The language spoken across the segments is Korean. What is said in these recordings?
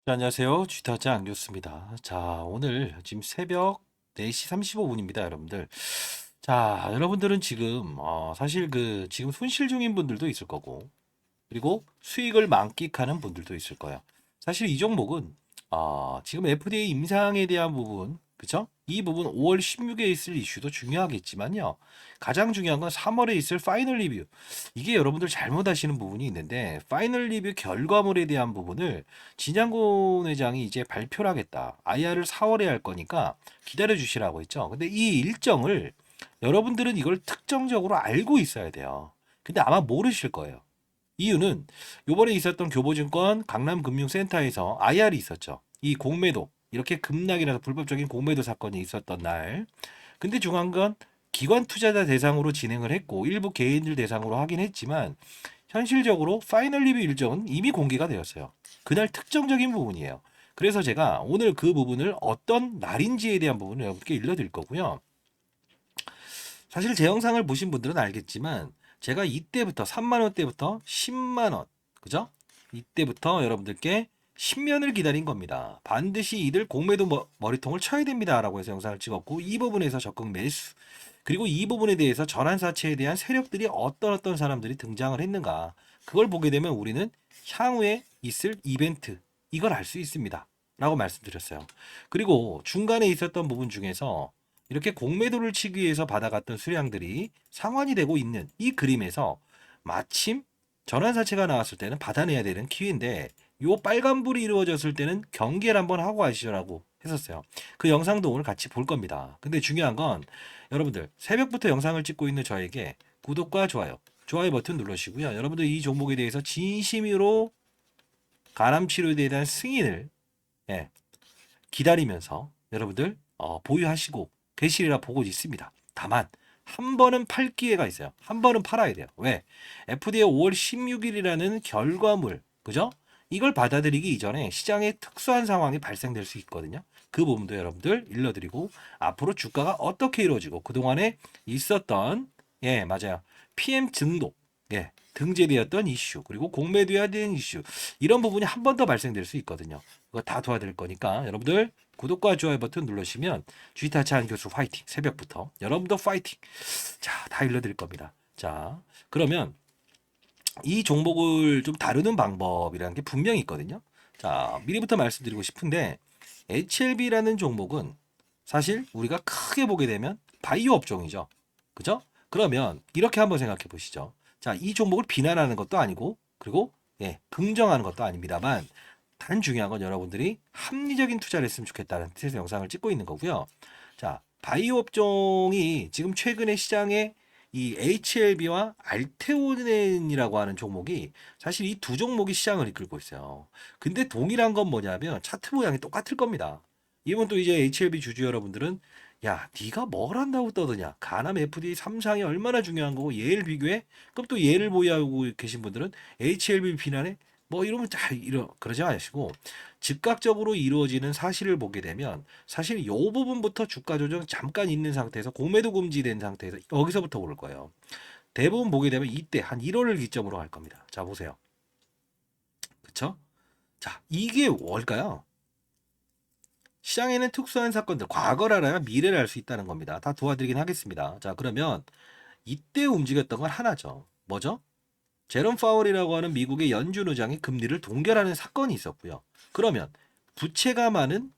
네, 안녕하세요. 쥐타짜 안교수입니다. 자, 오늘 지금 새벽 4시 35분입니다, 여러분들. 자, 여러분들은 지금, 사실 지금 손실 중인 분들도 있을 거고, 그리고 수익을 만끽하는 분들도 있을 거예요. 사실 이 종목은 지금 FDA 임상에 대한 부분, 그쵸? 이 부분 5월 16일에 있을 이슈도 중요하겠지만요. 가장 중요한 건 3월에 있을 파이널 리뷰. 이게 여러분들 잘못 아시는 부분이 있는데 파이널 리뷰 결과물에 대한 부분을 진양곤 회장이 이제 발표를 하겠다. IR을 4월에 할 거니까 기다려 주시라고 했죠. 근데 이 일정을 여러분들은 이걸 특정적으로 알고 있어야 돼요. 근데 아마 모르실 거예요. 이유는 요번에 있었던 교보증권 강남금융센터에서 IR이 있었죠. 이 공매도 이렇게 급락이라서 불법적인 공매도 사건이 있었던 날. 근데 중요한 건 기관 투자자 대상으로 진행을 했고 일부 개인들 대상으로 하긴 했지만 현실적으로 파이널 리뷰 일정은 이미 공개가 되었어요. 그날 특정적인 부분이에요. 그래서 제가 오늘 그 부분을 어떤 날인지에 대한 부분을 여러분께 일러드릴 거고요. 사실 제 영상을 보신 분들은 알겠지만 제가 이때부터 3만 원대부터 10만 원, 그죠? 이때부터 여러분들께 10년을 기다린 겁니다. 반드시 이들 공매도 머리통을 쳐야 됩니다라고 해서 영상을 찍었고 이 부분에서 적극 매수, 그리고 이 부분에 대해서 전환사채에 대한 세력들이 어떤 사람들이 등장을 했는가, 그걸 보게 되면 우리는 향후에 있을 이벤트, 이걸 알 수 있습니다 라고 말씀드렸어요. 그리고 중간에 있었던 부분 중에서 이렇게 공매도를 치기 위해서 받아갔던 수량들이 상환이 되고 있는 이 그림에서 마침 전환사채가 나왔을 때는 받아내야 되는 기회인데 요 빨간불이 이루어졌을 때는 경계를 한번 하고 가시라고 했었어요. 그 영상도 오늘 같이 볼 겁니다. 근데 중요한 건 여러분들 새벽부터 영상을 찍고 있는 저에게 구독과 좋아요 버튼 눌러주시고요. 여러분들 이 종목에 대해서 진심으로 간암치료에 대한 승인을, 예, 기다리면서 여러분들 보유하시고 계시리라 보고 있습니다. 다만 한 번은 팔 기회가 있어요. 한 번은 팔아야 돼요. 왜? FDA 5월 16일이라는 결과물, 그죠? 이걸 받아들이기 이전에 시장에 특수한 상황이 발생될 수 있거든요. 그 부분도 여러분들 일러드리고 앞으로 주가가 어떻게 이루어지고 그동안에 있었던, 예, 맞아요. PM 증도, 예, 등재되었던 이슈, 그리고 공매도해야 되는 이슈, 이런 부분이 한 번 더 발생될 수 있거든요. 그거 다 도와드릴 거니까 여러분들 구독과 좋아요 버튼 누르시면 쥐타차한 교수 파이팅. 새벽부터 여러분도 파이팅. 자, 다 일러드릴 겁니다. 자, 그러면 이 종목을 좀 다루는 방법이라는 게 분명히 있거든요. 자, 미리부터 말씀드리고 싶은데 HLB라는 종목은 사실 우리가 크게 보게 되면 바이오 업종이죠. 그죠? 그러면 이렇게 한번 생각해 보시죠. 자, 이 종목을 비난하는 것도 아니고 그리고, 예, 긍정하는 것도 아닙니다만 단 중요한 건 여러분들이 합리적인 투자를 했으면 좋겠다는 뜻에서 영상을 찍고 있는 거고요. 자, 바이오 업종이 지금 최근에 시장에 이 HLB와 알테오젠이라고 하는 종목이 사실 이 두 종목이 시장을 이끌고 있어요. 근데 동일한 건 뭐냐면 차트 모양이 똑같을 겁니다. 이번 또 이제 HLB 주주 여러분들은 야, 네가 뭘 한다고 떠드냐? 간암 FDA 3상이 얼마나 중요한 거고 얘를 비교해? 그럼 또 얘를 보유하고 계신 분들은 HLB 비난에 뭐 이러면 그러지 마시고 즉각적으로 이루어지는 사실을 보게 되면 사실 이 부분부터 주가 조정 잠깐 있는 상태에서 공매도 금지된 상태에서 여기서부터 오를 거예요. 대부분 보게 되면 이때 한 1월을 기점으로 갈 겁니다. 자, 보세요. 그쵸? 자, 이게 뭘까요? 시장에는 특수한 사건들, 과거를 알아야 미래를 알 수 있다는 겁니다. 다 도와드리긴 하겠습니다. 자, 그러면 이때 움직였던 건 하나죠. 뭐죠? 제롬 파월이라고 하는 미국의 연준 의장이 금리를 동결하는 사건이 있었고요. 그러면 부채가 많은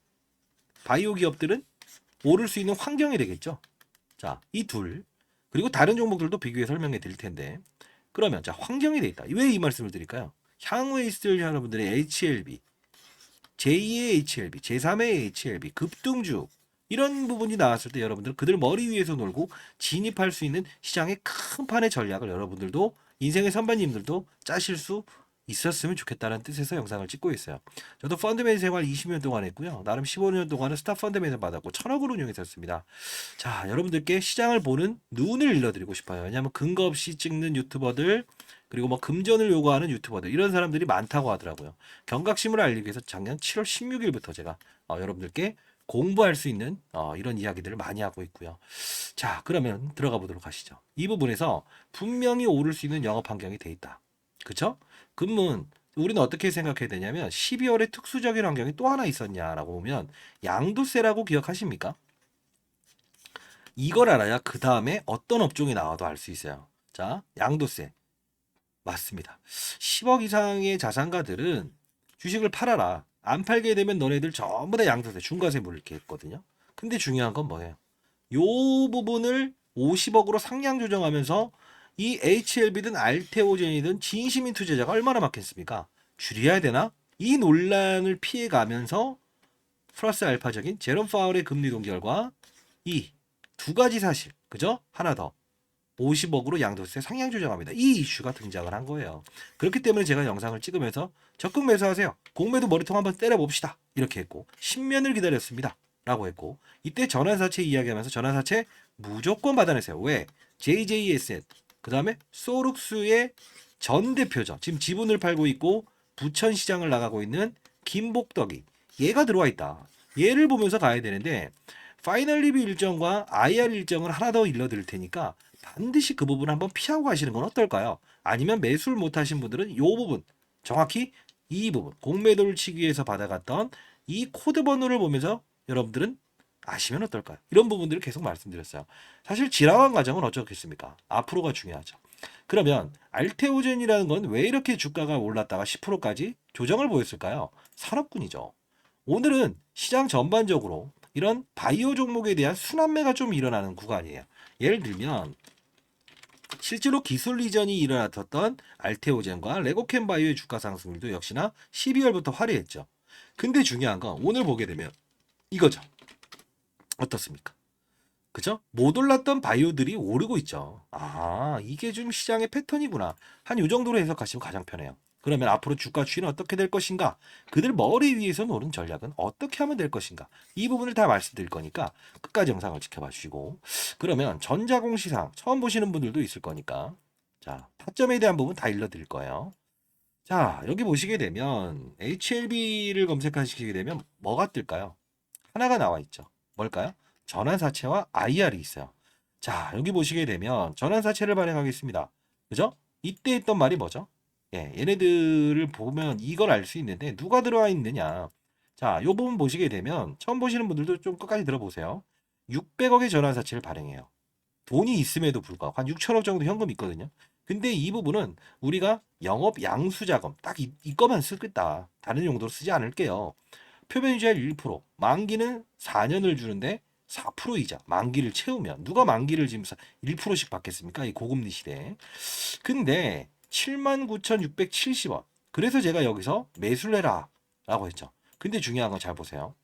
바이오 기업들은 오를 수 있는 환경이 되겠죠. 자, 이 둘. 그리고 다른 종목들도 비교해 설명해 드릴 텐데. 그러면 자, 환경이 돼 있다. 왜 이 말씀을 드릴까요? 향후에 있을 여러분들의 HLB, 제2의 HLB, 제3의 HLB, 급등주, 이런 부분이 나왔을 때 여러분들 그들 머리 위에서 놀고 진입할 수 있는 시장의 큰 판의 전략을 여러분들도 인생의 선배님들도 짜실 수 있었으면 좋겠다는 뜻에서 영상을 찍고 있어요. 저도 펀드매니저 생활 20년 동안 했고요. 나름 15년 동안은 스타 펀드매니저 받았고 1,000억을 운용했었습니다. 자, 여러분들께 시장을 보는 눈을 일러드리고 싶어요. 왜냐하면 근거 없이 찍는 유튜버들, 그리고 뭐 금전을 요구하는 유튜버들, 이런 사람들이 많다고 하더라고요. 경각심을 알리기 위해서 작년 7월 16일부터 제가 여러분들께 공부할 수 있는 이런 이야기들을 많이 하고 있고요. 자, 그러면 들어가 보도록 하시죠. 이 부분에서 분명히 오를 수 있는 영업 환경이 돼 있다. 그쵸? 그러면 우리는 어떻게 생각해야 되냐면 12월에 특수적인 환경이 또 하나 있었냐라고 보면 양도세라고 기억하십니까? 이걸 알아야 그 다음에 어떤 업종이 나와도 알 수 있어요. 자, 양도세. 맞습니다. 10억 이상의 자산가들은 주식을 팔아라. 안 팔게 되면 너네들 전부 다 양도세, 중과세 물게 했거든요. 근데 중요한 건 뭐예요? 요 부분을 50억으로 상향 조정하면서 이 HLB든 알테오젠이든 진심인 투자자가 얼마나 많겠습니까? 줄여야 되나? 이 논란을 피해가면서 플러스 알파적인 제롬 파월의 금리 동결과 이 두 가지 사실, 그죠? 하나 더. 50억으로 양도세 상향 조정합니다. 이 이슈가 등장을 한 거예요. 그렇기 때문에 제가 영상을 찍으면서 적극 매수하세요. 공매도 머리통 한번 때려봅시다. 이렇게 했고 신면을 기다렸습니다. 라고 했고 이때 전환사채 이야기하면서 전환사채 무조건 받아내세요. 왜? JJSN 그 다음에 소룩스의 전 대표죠. 지금 지분을 팔고 있고 부천시장을 나가고 있는 김복덕이 얘가 들어와 있다. 얘를 보면서 가야 되는데 파이널 리뷰 일정과 IR 일정을 하나 더 일러드릴 테니까 반드시 그 부분 한번 피하고 가시는 건 어떨까요? 아니면 매수를 못하신 분들은 이 부분 정확히 이 부분 공매도를 치기 위해서 받아갔던 이 코드 번호를 보면서 여러분들은 아시면 어떨까요? 이런 부분들을 계속 말씀드렸어요. 사실 지나간 과정은 어쩌겠습니까? 앞으로가 중요하죠. 그러면 알테오젠이라는 건 왜 이렇게 주가가 올랐다가 10%까지 조정을 보였을까요? 산업군이죠. 오늘은 시장 전반적으로 이런 바이오 종목에 대한 순환매가 좀 일어나는 구간이에요. 예를 들면 실제로 기술 이전이 일어났던 알테오젠과 레고캠 바이오의 주가 상승률도 역시나 12월부터 화려했죠. 근데 중요한 건 오늘 보게 되면 이거죠. 어떻습니까? 그죠? 못 올랐던 바이오들이 오르고 있죠. 아, 이게 좀 시장의 패턴이구나. 한 요 정도로 해석하시면 가장 편해요. 그러면 앞으로 주가 추이는 어떻게 될 것인가? 그들 머리 위에서 노는 전략은 어떻게 하면 될 것인가? 이 부분을 다 말씀드릴 거니까 끝까지 영상을 지켜봐 주시고 그러면 전자공시상 처음 보시는 분들도 있을 거니까 자, 타점에 대한 부분 다 일러드릴 거예요. 자, 여기 보시게 되면 HLB를 검색하시게 되면 뭐가 뜰까요? 하나가 나와 있죠. 뭘까요? 전환사채와 IR이 있어요. 자, 여기 보시게 되면 전환사채를 발행하겠습니다. 그죠? 이때 했던 말이 뭐죠? 예, 얘네들을 보면 이걸 알 수 있는데 누가 들어와 있느냐. 자, 요 부분 보시게 되면 처음 보시는 분들도 좀 끝까지 들어보세요. 600억의 전환사채를 발행해요. 돈이 있음에도 불구하고 한 6천억 정도 현금 있거든요. 근데 이 부분은 우리가 영업 양수 자금 딱 이거만 쓰겠다. 다른 용도로 쓰지 않을게요. 표면이자율 1%, 만기는 4년을 주는데 4% 이자, 만기를 채우면 누가 만기를 지금 1%씩 받겠습니까? 이 고금리 시대에. 근데 79,670원. 그래서 제가 여기서 매수를 해라 라고 했죠. 근데 중요한 건 잘 보세요.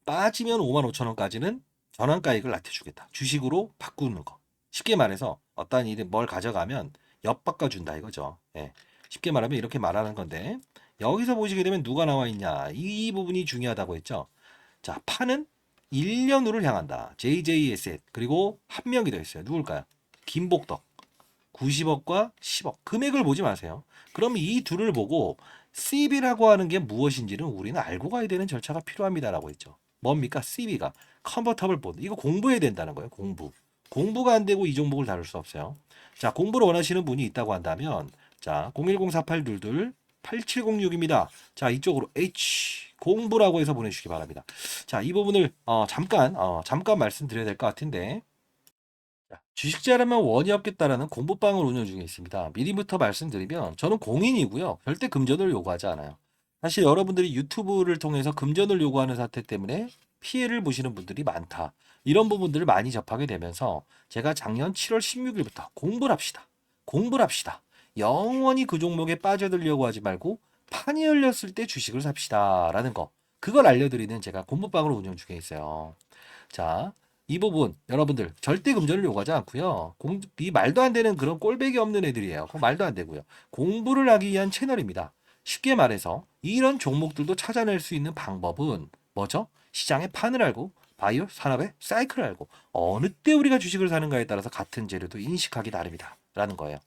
빠지면 55,000원까지는 전환가액을 나태주겠다. 주식으로 바꾸는 거. 쉽게 말해서 어떤 일이 뭘 가져가면 엿바꿔준다 이거죠. 예. 쉽게 말하면 이렇게 말하는 건데 여기서 보시게 되면 누가 나와 있냐. 이 부분이 중요하다고 했죠. 자, 파는 1년으로 향한다. JJSN 그리고 한 명이 더 있어요. 누굴까요? 김복덕. 90억과 10억. 금액을 보지 마세요. 그럼 이 둘을 보고 CB라고 하는 게 무엇인지는 우리는 알고 가야 되는 절차가 필요합니다라고 했죠. 뭡니까? CB가 컨버터블 본드. 이거 공부해야 된다는 거예요. 공부. 공부가 안 되고 이 종목을 다룰 수 없어요. 자, 공부를 원하시는 분이 있다고 한다면 자, 010-4822-8706입니다. 자, 이쪽으로 H 공부라고 해서 보내주시기 바랍니다. 자, 이 부분을 잠깐 말씀드려야 될 것 같은데 자, 주식자라면 원이 없겠다라는 공부방을 운영 중에 있습니다. 미리부터 말씀드리면 저는 공인이고요. 절대 금전을 요구하지 않아요. 사실 여러분들이 유튜브를 통해서 금전을 요구하는 사태 때문에 피해를 보시는 분들이 많다. 이런 부분들을 많이 접하게 되면서 제가 작년 7월 16일부터 공부를 합시다. 공부를 합시다. 영원히 그 종목에 빠져들려고 하지 말고 판이 열렸을 때 주식을 삽시다. 라는 거. 그걸 알려드리는 제가 공부방으로 운영 중에 있어요. 자, 이 부분 여러분들 절대 금전을 요구하지 않고요. 이 말도 안 되는 그런 꼴배기 없는 애들이에요. 그거 말도 안 되고요. 공부를 하기 위한 채널입니다. 쉽게 말해서 이런 종목들도 찾아낼 수 있는 방법은 뭐죠? 시장의 판을 알고 바이오 산업의 사이클을 알고 어느 때 우리가 주식을 사는가에 따라서 같은 재료도 인식하기 나름이다. 라는 거예요.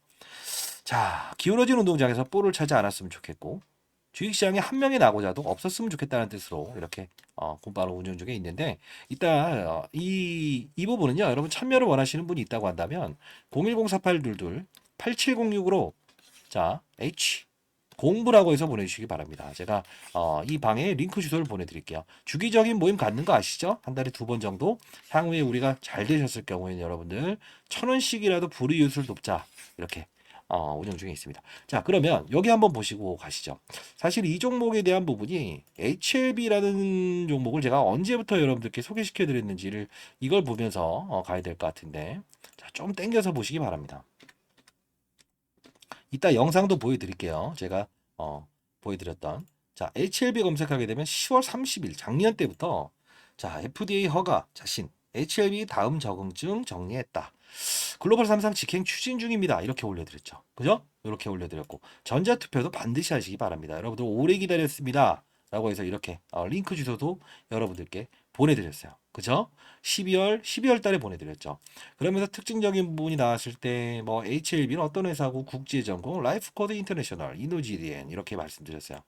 자, 기울어진 운동장에서 볼을 차지 않았으면 좋겠고 주식시장에 한 명의 낙오자도 없었으면 좋겠다는 뜻으로 이렇게 공부하는 운영 중에 있는데 이따 이 부분은요 여러분 참여를 원하시는 분이 있다고 한다면 010-4822-8706으로 자, H 공부라고 해서 보내주시기 바랍니다. 제가 이 방에 링크 주소를 보내드릴게요. 주기적인 모임 갖는 거 아시죠? 한 달에 2번 정도. 향후에 우리가 잘 되셨을 경우에는 여러분들 1,000원씩이라도 불이웃을 돕자 이렇게 운영 중에 있습니다. 자, 그러면 여기 한번 보시고 가시죠. 사실 이 종목에 대한 부분이 HLB라는 종목을 제가 언제부터 여러분들께 소개시켜 드렸는지를 이걸 보면서 가야 될 것 같은데, 자, 좀 땡겨서 보시기 바랍니다. 이따 영상도 보여드릴게요. 제가 보여드렸던, 자, HLB 검색하게 되면 10월 30일 작년 때부터, 자, FDA 허가 자신 HLB 다음 적응증 정리했다. 글로벌 3상 직행 추진 중입니다. 이렇게 올려드렸죠. 그죠? 이렇게 올려드렸고, 전자투표도 반드시 하시기 바랍니다. 여러분들 오래 기다렸습니다. 라고 해서 이렇게 링크 주소도 여러분들께 보내드렸어요. 그죠? 12월 달에 보내드렸죠. 그러면서 특징적인 부분이 나왔을 때, 뭐, HLB는 어떤 회사고, 국제전공, 라이프코드 인터내셔널, 이노지리엔, 이렇게 말씀드렸어요.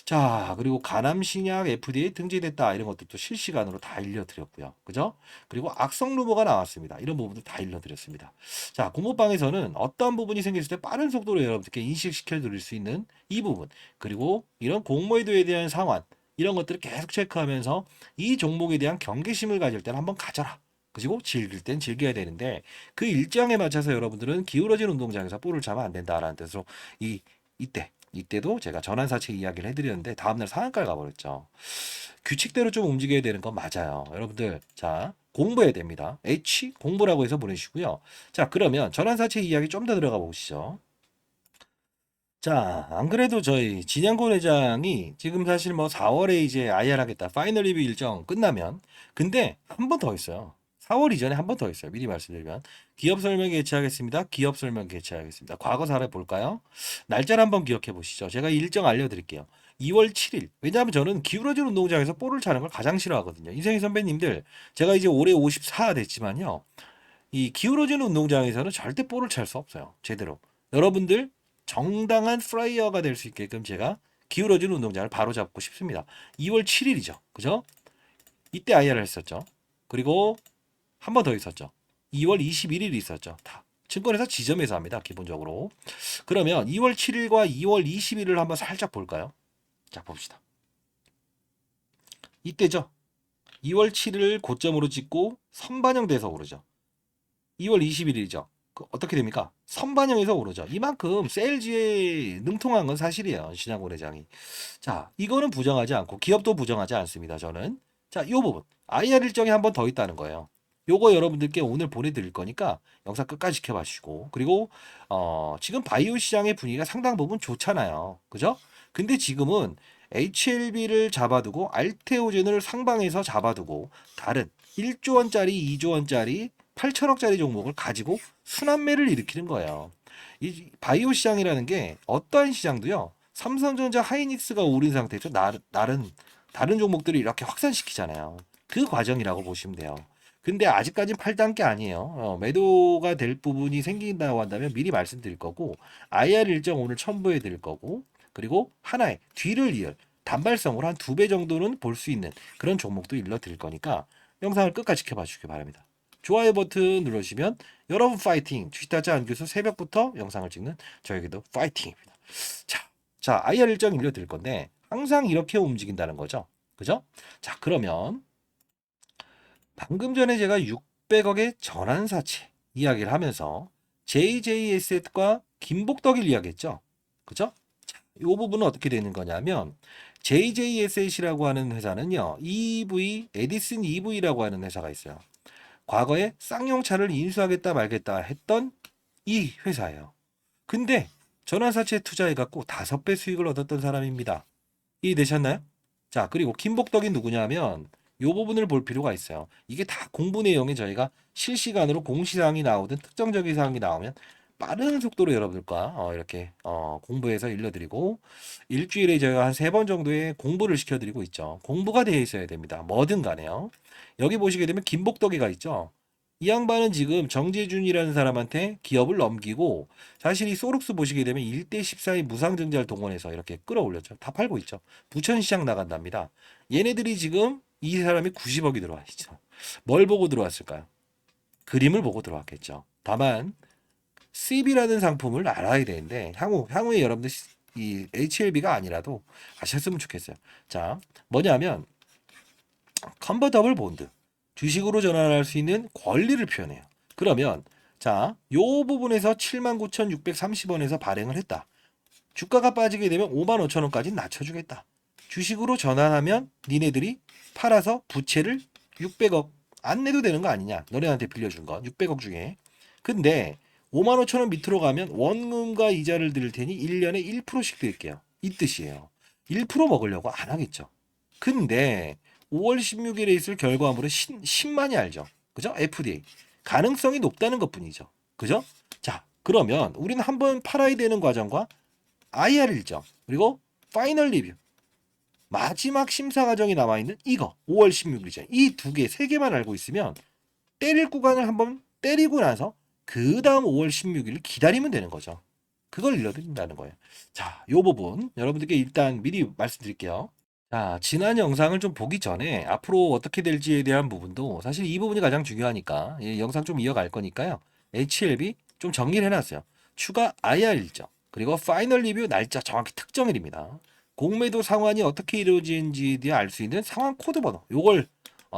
자, 그리고 간암신약 FDA 등재됐다. 이런 것들도 실시간으로 다 알려드렸고요. 그죠? 그리고 악성 루머가 나왔습니다. 이런 부분도 다 알려드렸습니다. 자, 공모방에서는 어떤 부분이 생겼을 때 빠른 속도로 여러분들께 인식시켜 드릴 수 있는 이 부분, 그리고 이런 공모에도에 대한 상환, 이런 것들을 계속 체크하면서 이 종목에 대한 경계심을 가질 때는 한번 가져라. 그리고 즐길 땐 즐겨야 되는데, 그 일정에 맞춰서 여러분들은 기울어진 운동장에서 볼을 차면 안 된다라는 뜻으로 이때도 제가 전환사채 이야기를 해드렸는데 다음날 상한가를 가버렸죠. 규칙대로 좀 움직여야 되는 건 맞아요. 여러분들, 자, 공부해야 됩니다. H 공부라고 해서 보내시고요. 자, 그러면 전환사채 이야기 좀 더 들어가 보시죠. 자, 안 그래도 저희 진양권 회장이 지금 사실 뭐 4월에 이제 IR 하겠다. 파이널 리뷰 일정 끝나면. 근데 한 번 더 있어요. 4월 이전에 한 번 더 있어요. 미리 말씀드리면. 기업 설명 개최하겠습니다. 기업 설명 개최하겠습니다. 과거 사례 볼까요? 날짜를 한번 기억해 보시죠. 제가 일정 알려드릴게요. 2월 7일. 왜냐하면 저는 기울어진 운동장에서 볼을 차는 걸 가장 싫어하거든요. 이생희 선배님들, 제가 이제 올해 54 됐지만요. 이 기울어진 운동장에서는 절대 볼을 찰 수 없어요. 제대로. 여러분들 정당한 플라이어가 될 수 있게끔 제가 기울어진 운동장을 바로 잡고 싶습니다. 2월 7일이죠. 그죠? 이때 IR을 했었죠. 그리고 한 번 더 있었죠. 2월 21일이 있었죠. 다 증권회사 지점에서 합니다. 기본적으로. 그러면 2월 7일과 2월 20일을 한번 살짝 볼까요? 자, 봅시다. 이때죠. 2월 7일 고점으로 찍고 선반영돼서 오르죠. 2월 20일이죠. 어떻게 됩니까? 선반영에서 오르죠. 이만큼 세일즈에 능통한 건 사실이에요. 신양곤 회장이. 자, 이거는 부정하지 않고 기업도 부정하지 않습니다. 저는. 자, 이 부분. IR 일정이 한 번 더 있다는 거예요. 요거 여러분들께 오늘 보내드릴 거니까 영상 끝까지 지켜봐 주시고, 그리고 지금 바이오 시장의 분위기가 상당 부분 좋잖아요. 그죠? 근데 지금은 HLB를 잡아두고 알테오젠을 상방에서 잡아두고 다른 1조 원짜리, 2조 원짜리, 8천억짜리 종목을 가지고 순환매를 일으키는 거예요. 이 바이오 시장이라는 게 어떠한 시장도요. 삼성전자, 하이닉스가 오른 상태에서 다른 종목들을 이렇게 확산시키잖아요. 그 과정이라고 보시면 돼요. 근데 아직까지는 8단계 아니에요. 매도가 될 부분이 생긴다고 한다면 미리 말씀드릴 거고, IR 일정 오늘 첨부해 드릴 거고, 그리고 하나의 뒤를 이을 단발성으로 한 2배 정도는 볼 수 있는 그런 종목도 일러 드릴 거니까 영상을 끝까지 지켜봐 주시기 바랍니다. 좋아요 버튼 눌러주시면 여러분 파이팅! 주식타짜 안교수 새벽부터 영상을 찍는 저에게도 파이팅입니다. 자, IR 일정 일러 드릴 건데 항상 이렇게 움직인다는 거죠. 그죠? 자, 그러면 방금 전에 제가 600억의 전환사채 이야기를 하면서 JJA셋과 김복덕일 이야기했죠. 그죠? 자, 이 부분은 어떻게 되는 거냐면 JJA셋이라고 하는 회사는요. 에디슨 EV라고 하는 회사가 있어요. 과거에 쌍용차를 인수하겠다 말겠다 했던 이 회사예요. 근데 전환사채 투자해갖고 5배 수익을 얻었던 사람입니다. 이해되셨나요? 자, 그리고 김복덕이 누구냐면 요 부분을 볼 필요가 있어요. 이게 다 공부 내용에 저희가 실시간으로 공시사항이 나오든 특정적인 사항이 나오면 빠른 속도로 여러분들과 이렇게 공부해서 일러드리고 일주일에 저희가 한 3번 정도의 공부를 시켜드리고 있죠. 공부가 되어 있어야 됩니다. 뭐든 간에요. 여기 보시게 되면 김복덕이가 있죠. 이 양반은 지금 정재준이라는 사람한테 기업을 넘기고 사실 이 소룩스 보시게 되면 1대 14의 무상증자를 동원해서 이렇게 끌어올렸죠. 다 팔고 있죠. 부천시장 나간답니다. 얘네들이 지금 이 사람이 90억이 들어와 있죠. 뭘 보고 들어왔을까요? 그림을 보고 들어왔겠죠. 다만 CB라는 상품을 알아야 되는데 향후에 여러분들 이 HLB가 아니라도 아셨으면 좋겠어요. 자, 뭐냐면 컨버터블 본드, 주식으로 전환할 수 있는 권리를 표현해요. 그러면 자, 요 부분에서 79,630원에서 발행을 했다. 주가가 빠지게 되면 55,000원까지 낮춰주겠다. 주식으로 전환하면 니네들이 팔아서 부채를 600억 안 내도 되는 거 아니냐. 너네한테 빌려준 거 600억 중에. 근데 55,000원 밑으로 가면 원금과 이자를 드릴 테니 1년에 1%씩 드릴게요. 이 뜻이에요. 1% 먹으려고 안 하겠죠. 근데 5월 16일에 있을 결과물은 신만이 알죠. 그죠? FDA. 가능성이 높다는 것뿐이죠. 그죠? 자, 그러면 우리는 한번 팔아야 되는 과정과 IR 일정 그리고 파이널 리뷰 마지막 심사 과정이 남아있는 이거 5월 16일이죠. 이 두 개, 세 개만 알고 있으면 때릴 구간을 한번 때리고 나서 그 다음 5월 16일을 기다리면 되는 거죠. 그걸 일러드린다는 거예요. 자, 요 부분 여러분들께 일단 미리 말씀드릴게요. 자, 지난 영상을 좀 보기 전에 앞으로 어떻게 될지에 대한 부분도 사실 이 부분이 가장 중요하니까 영상 좀 이어갈 거니까요. HLB 좀 정리를 해놨어요. 추가 IR 일정 그리고 파이널 리뷰 날짜 정확히 특정일입니다. 공매도 상환이 어떻게 이루어지는지에 대해 알 수 있는 상환 코드 번호 요걸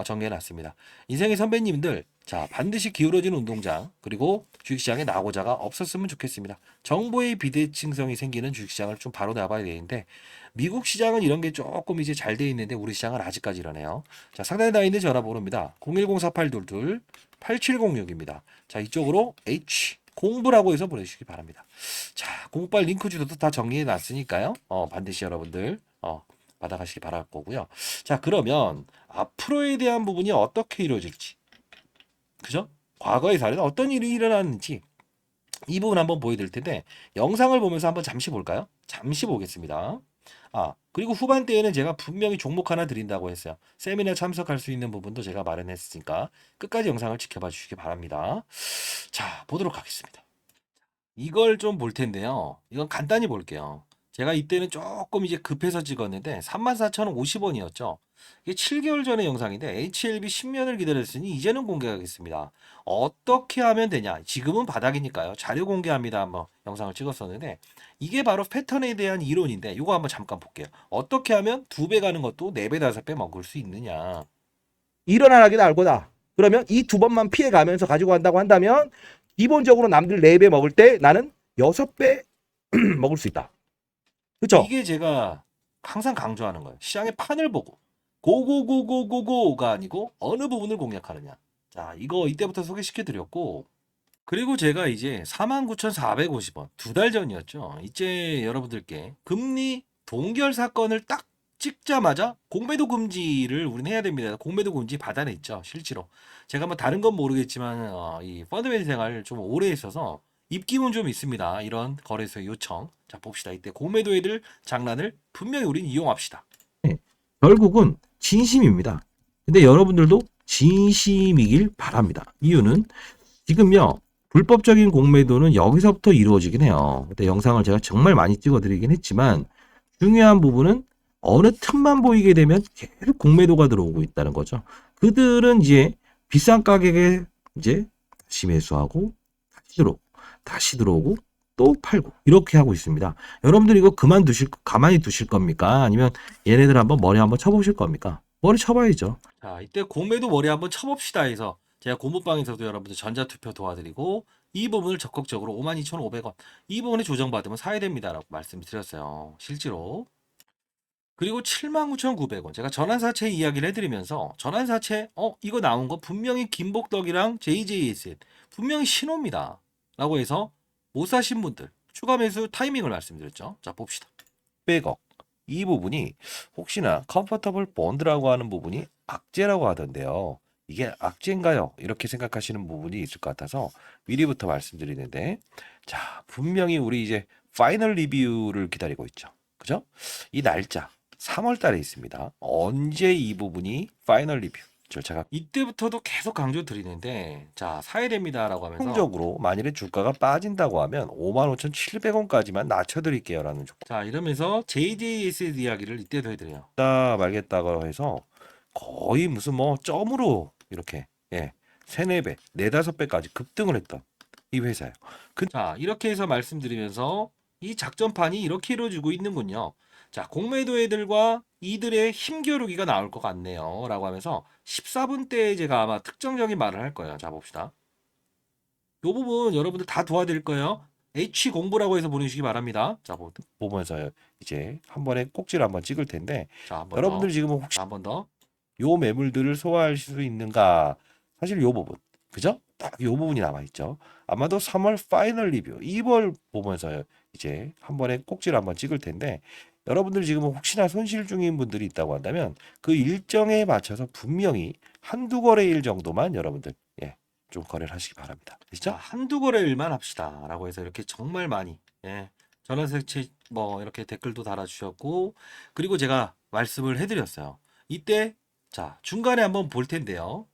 정리해놨습니다. 인생의 선배님들 자 반드시 기울어진 운동장 그리고 주식시장에 낙오자가 없었으면 좋겠습니다. 정보의 비대칭성이 생기는 주식시장을 좀 바로 잡아야 되는데 미국 시장은 이런 게 조금 이제 잘 돼 있는데 우리 시장은 아직까지 이러네요. 자 상단에 나와 있는 전화번호입니다. 010-4822-8706입니다. 자 이쪽으로 H 공부라고 해서 보내주시기 바랍니다. 자 공부발 링크 주소도 다 정리해 놨으니까요. 반드시 여러분들 받아가시기 바랄 거고요. 자 그러면 앞으로에 대한 부분이 어떻게 이루어질지 그죠? 과거의 사례는 어떤 일이 일어났는지 이 부분 한번 보여드릴 텐데 영상을 보면서 한번 잠시 볼까요? 잠시 보겠습니다. 그리고 후반대에는 제가 분명히 종목 하나 드린다고 했어요. 세미나 참석할 수 있는 부분도 제가 마련했으니까 끝까지 영상을 지켜봐 주시기 바랍니다. 자, 보도록 하겠습니다. 이걸 좀 볼 텐데요. 이건 간단히 볼게요. 제가 이때는 조금 이제 급해서 찍었는데 34,050원이었죠. 이게 7개월 전의 영상인데 HLB 10년을 기다렸으니 이제는 공개하겠습니다. 어떻게 하면 되냐? 지금은 바닥이니까요. 자료 공개합니다. 한번 영상을 찍었었는데 이게 바로 패턴에 대한 이론인데 이거 한번 잠깐 볼게요. 어떻게 하면 2배 가는 것도 4배, 5배 먹을 수 있느냐? 일어나기도 알 거다. 그러면 이 두 번만 피해 가면서 가지고 간다고 한다면 기본적으로 남들 4배 먹을 때 나는 6배 먹을 수 있다. 그쵸? 이게 제가 항상 강조하는 거예요. 시장의 판을 보고 고고고고고고가 아니고 어느 부분을 공략하느냐. 자, 이거 이때부터 소개시켜 드렸고 그리고 제가 이제 49,450원 2달 전이었죠. 이제 여러분들께 금리 동결 사건을 딱 찍자마자 공매도 금지를 우리는 해야 됩니다. 공매도 금지 받아냈죠. 실제로. 제가 뭐 다른 건 모르겠지만 이 펀드매니저 생활을 좀 오래 했어서 입김은 좀 있습니다. 이런 거래소의 요청. 자, 봅시다. 이때 공매도 애들 장난을 분명히 우린 이용합시다. 네, 결국은 진심입니다. 근데 여러분들도 진심이길 바랍니다. 이유는 지금요. 불법적인 공매도는 여기서부터 이루어지긴 해요. 근데 영상을 제가 정말 많이 찍어드리긴 했지만 중요한 부분은 어느 틈만 보이게 되면 계속 공매도가 들어오고 있다는 거죠. 그들은 이제 비싼 가격에 이제 다시 매수하고 다시 들어오고 또 팔고 이렇게 하고 있습니다. 여러분들 이거 가만히 두실 겁니까? 아니면 얘네들 한번 머리 한번 쳐보실 겁니까? 머리 쳐봐야죠. 자, 이때 공매도 머리 한번 쳐봅시다 해서 제가 고무방에서도 여러분들 전자투표 도와드리고 이 부분을 적극적으로 52,500원 이 부분에 조정받으면 사야 됩니다라고 말씀드렸어요. 실제로. 그리고 79,900원 제가 전환사채 이야기를 해드리면서 전환사채 이거 나온 거 분명히 김복덕이랑 JJS 분명히 신호입니다. 라고 해서 못 사신 분들 추가 매수 타이밍을 말씀드렸죠. 자 봅시다. 100억 이 부분이 혹시나 컴포터블 본드라고 하는 부분이 악재라고 하던데요. 이게 악재인가요? 이렇게 생각하시는 부분이 있을 것 같아서 미리부터 말씀드리는데 자 분명히 우리 이제 파이널 리뷰를 기다리고 있죠. 그죠? 이 날짜 3월 달에 있습니다. 언제 이 부분이 파이널 리뷰 절차가 이때부터도 계속 강조 드리는데 자 사야 됩니다라고 하면서 최종적으로 만일에 주가가 빠진다고 하면 55,700원까지만 낮춰드릴게요라는 조건. 자 이러면서 JJS 이야기를 이때도 해드려요. 말겠다고 해서 거의 무슨 뭐 점으로 이렇게 3, 4배, 4, 5배까지 급등을 했던 이 회사예요. 자, 이렇게 해서 말씀드리면서 이 작전판이 이렇게 이루어지고 있는군요. 자, 공매도 애들과 이들의 힘겨루기가 나올 것 같네요. 라고 하면서 14분 때 제가 아마 특정적인 말을 할 거예요. 자, 봅시다. 이 부분 여러분들 다 도와드릴 거예요. H 공부라고 해서 보내주시기 바랍니다. 자, 보면서 이제 한 번에 꼭지를 한번 찍을 텐데, 자, 한번 여러분들 지금 혹시 한 번 더 요 매물들을 소화할 수 있는가? 사실 요 부분, 그죠? 딱 요 부분이 남아 있죠. 아마도 3월 파이널 리뷰 이걸 보면서 이제 한 번에 꼭지를 한번 찍을 텐데, 여러분들 지금 혹시나 손실 중인 분들이 있다고 한다면 그 일정에 맞춰서 분명히 한두 거래일 정도만 여러분들 좀 거래를 하시기 바랍니다. 그렇죠? 한두 거래일만 합시다라고 해서 이렇게 정말 많이 전화색치 뭐 이렇게 댓글도 달아주셨고, 그리고 제가 말씀을 해드렸어요. 이때 자 중간에 한번 볼 텐데요.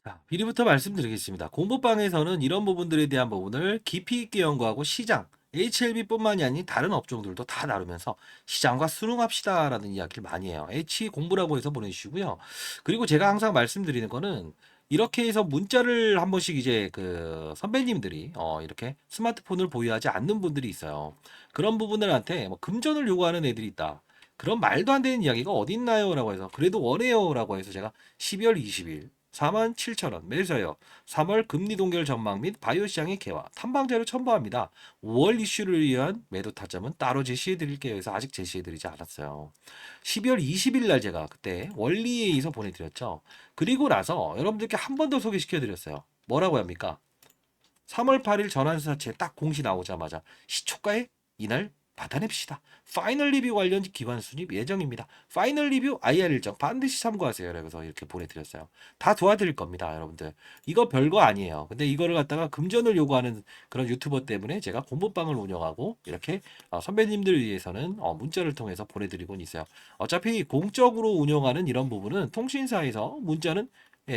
자, 미리부터 말씀드리겠습니다. 공부방에서는 이런 부분들에 대한 부분을 깊이 있게 연구하고 시장, HLB뿐만이 아닌 다른 업종들도 다 다루면서 시장과 수능합시다라는 이야기를 많이 해요. H 공부라고 해서 보내주시고요. 그리고 제가 항상 말씀드리는 거는 이렇게 해서 문자를 한 번씩 이제 그 선배님들이 이렇게 스마트폰을 보유하지 않는 분들이 있어요. 그런 부분들한테 뭐 금전을 요구하는 애들이 있다. 그런 말도 안 되는 이야기가 어디 있나요? 라고 해서 그래도 원해요 라고 해서 제가 12월 20일 47,000원 매수하여 3월 금리 동결 전망 및 바이오 시장의 개화 탐방자료 첨부합니다. 5월 이슈를 위한 매도 타점은 따로 제시해 드릴게요. 해서 아직 제시해 드리지 않았어요. 12월 20일 날 제가 그때 원리에서 보내드렸죠. 그리고 나서 여러분들께 한 번 더 소개시켜 드렸어요. 뭐라고 합니까? 3월 8일 전환사채 딱 공시 나오자마자 시초가에 이날 받아냅시다. 파이널 리뷰 관련 기관 순입 예정입니다. 파이널 리뷰 IR 일정 반드시 참고하세요. 그래서 이렇게 보내드렸어요. 다 도와드릴 겁니다, 여러분들. 이거 별거 아니에요. 근데 이거를 갖다가 금전을 요구하는 그런 유튜버 때문에 제가 공부방을 운영하고 이렇게 선배님들 위해서는 문자를 통해서 보내드리고 있어요. 어차피 공적으로 운영하는 이런 부분은 통신사에서 문자는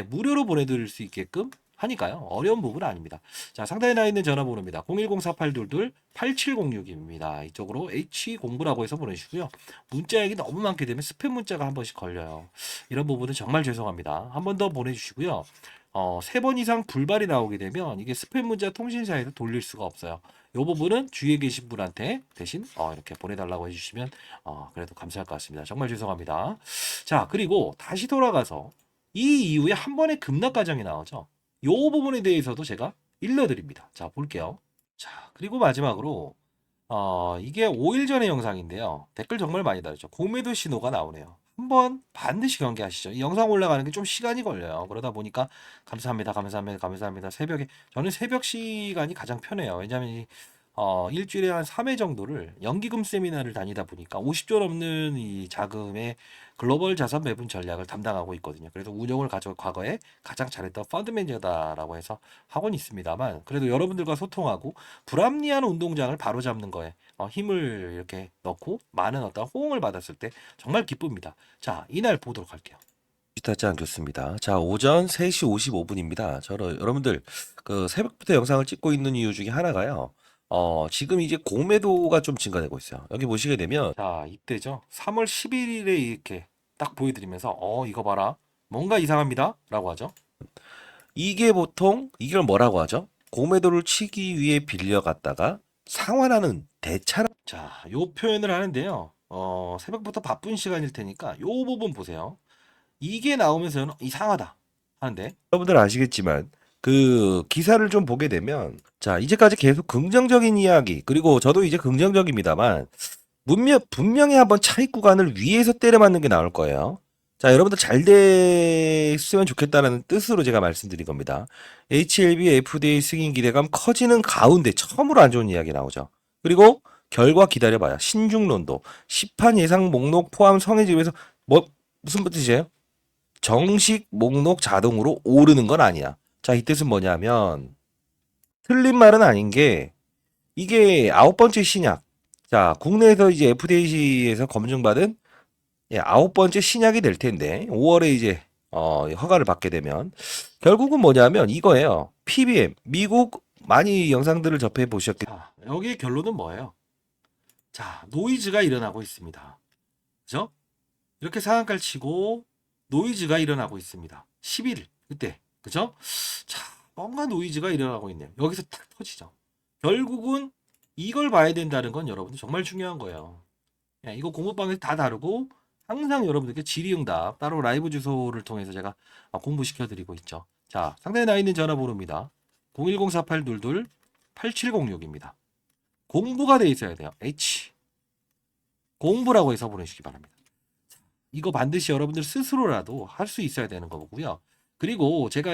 무료로 보내드릴 수 있게끔 하니까요. 어려운 부분은 아닙니다. 자, 상단에 나와 있는 전화번호입니다. 010-4822-8706입니다. 이쪽으로 H공부라고 해서 보내주시고요. 문자액이 너무 많게 되면 스팸 문자가 한 번씩 걸려요. 이런 부분은 정말 죄송합니다. 한 번 더 보내주시고요. 3번 이상 불발이 나오게 되면 이게 스팸 문자 통신사에서 돌릴 수가 없어요. 이 부분은 주위에 계신 분한테 대신 이렇게 보내달라고 해주시면 그래도 감사할 것 같습니다. 정말 죄송합니다. 자, 그리고 다시 돌아가서 이 이후에 한 번의 급락 과정이 나오죠. 이 부분에 대해서도 제가 일러드립니다. 자, 볼게요. 자, 그리고 마지막으로 이게 5일 전의 영상인데요. 댓글 정말 많이 달렸죠. 공매도 신호가 나오네요. 한번 반드시 경계하시죠. 이 영상 올라가는 게 좀 시간이 걸려요. 그러다 보니까 감사합니다, 감사합니다, 감사합니다. 새벽에 저는 새벽 시간이 가장 편해요. 왜냐하면 일주일에 한 3회 정도를 연기금 세미나를 다니다 보니까 50조 넘는 이 자금의 글로벌 자산 매분 전략을 담당하고 있거든요. 그래서 운영을 과거에 가장 잘했던 펀드 매니저다라고 해서 하고는 있습니다만, 그래도 여러분들과 소통하고 불합리한 운동장을 바로잡는 거에 힘을 이렇게 넣고 많은 어떤 호응을 받았을 때 정말 기쁩니다. 자, 이날 보도록 할게요. 비슷하지 않겠습니다. 자, 오전 3시 55분입니다. 여러분들 그 새벽부터 영상을 찍고 있는 이유 중에 하나가요. 지금 이제 공매도가 좀 증가되고 있어요. 여기 보시게 되면 자, 이때죠. 3월 11일에 이렇게 딱 보여드리면서 이거 봐라. 뭔가 이상합니다. 라고 하죠. 이게 보통 이걸 뭐라고 하죠? 공매도를 치기 위해 빌려갔다가 상환하는 대차라. 자, 요 표현을 하는데요. 새벽부터 바쁜 시간일 테니까 요 부분 보세요. 이게 나오면서 이상하다 하는데 여러분들 아시겠지만 그 기사를 좀 보게 되면 자, 이제까지 계속 긍정적인 이야기, 그리고 저도 이제 긍정적입니다만 분명히 한번 차익 구간을 위에서 때려 맞는 게 나올 거예요. 자, 여러분들 잘 됐으면 좋겠다는 뜻으로 제가 말씀드린 겁니다. HLB FDA 승인 기대감 커지는 가운데 처음으로 안 좋은 이야기 나오죠. 그리고 결과 기다려봐요. 신중론도 시판 예상 목록 포함 성해지면서 무슨 뜻이에요? 정식 목록 자동으로 오르는 건 아니야. 자, 이 뜻은 뭐냐면 틀린 말은 아닌 게 이게 9번째 신약. 자, 국내에서 이제 FDA에서 검증받은 9번째 신약이 될 텐데 5월에 이제 허가를 받게 되면 결국은 뭐냐면 이거예요. PBM. 미국 많이 영상들을 접해 보셨겠죠. 여기의 결론은 뭐예요? 자, 노이즈가 일어나고 있습니다. 그죠? 이렇게 상한가를 치고 노이즈가 일어나고 있습니다. 11일 그때. 그죠? 자, 뭔가 노이즈가 일어나고 있네요. 여기서 탁 터지죠. 결국은 이걸 봐야 된다는 건 여러분들 정말 중요한 거예요. 예, 이거 공부방에서 다 다루고 항상 여러분들께 질의응답 따로 라이브 주소를 통해서 제가 공부시켜 드리고 있죠. 자, 상단에 나 있는 전화번호입니다. 010-4822-8706입니다. 공부가 돼 있어야 돼요. H 공부라고 해서 보내시기 바랍니다. 이거 반드시 여러분들 스스로라도 할 수 있어야 되는 거고요. 그리고 제가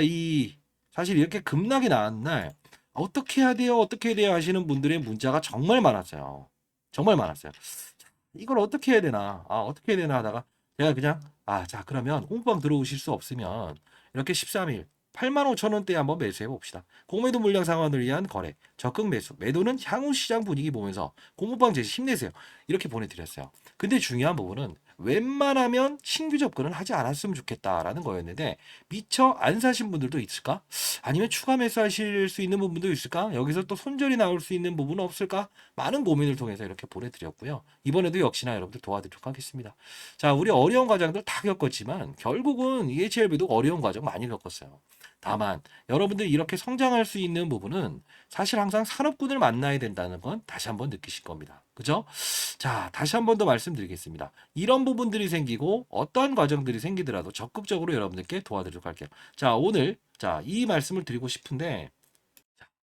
사실 이렇게 급락이 나온 날 어떻게 해야 돼요? 어떻게 해야 돼요? 하시는 분들의 문자가 정말 많았어요. 정말 많았어요. 이걸 어떻게 해야 되나? 어떻게 해야 되나 하다가 제가 그냥 자, 그러면 공부방 들어오실 수 없으면 이렇게 13일 85,000원대에 한번 매수해 봅시다. 공매도 물량 상환을 위한 거래, 적극 매수, 매도는 향후 시장 분위기 보면서 공부방 제시 힘내세요. 이렇게 보내드렸어요. 근데 중요한 부분은 웬만하면 신규 접근은 하지 않았으면 좋겠다라는 거였는데 미처 안 사신 분들도 있을까? 아니면 추가 매수하실 수 있는 부분도 있을까? 여기서 또 손절이 나올 수 있는 부분은 없을까? 많은 고민을 통해서 이렇게 보내드렸고요. 이번에도 역시나 여러분들 도와드리도록 하겠습니다. 자, 우리 어려운 과정들 다 겪었지만 결국은 EHLB도 어려운 과정 많이 겪었어요. 다만 여러분들이 이렇게 성장할 수 있는 부분은 사실 항상 산업군을 만나야 된다는 건 다시 한번 느끼실 겁니다. 그죠? 자, 다시 한번 더 말씀드리겠습니다. 이런 부분들이 생기고 어떠한 과정들이 생기더라도 적극적으로 여러분들께 도와드리도록 할게요. 자, 오늘 이 말씀을 드리고 싶은데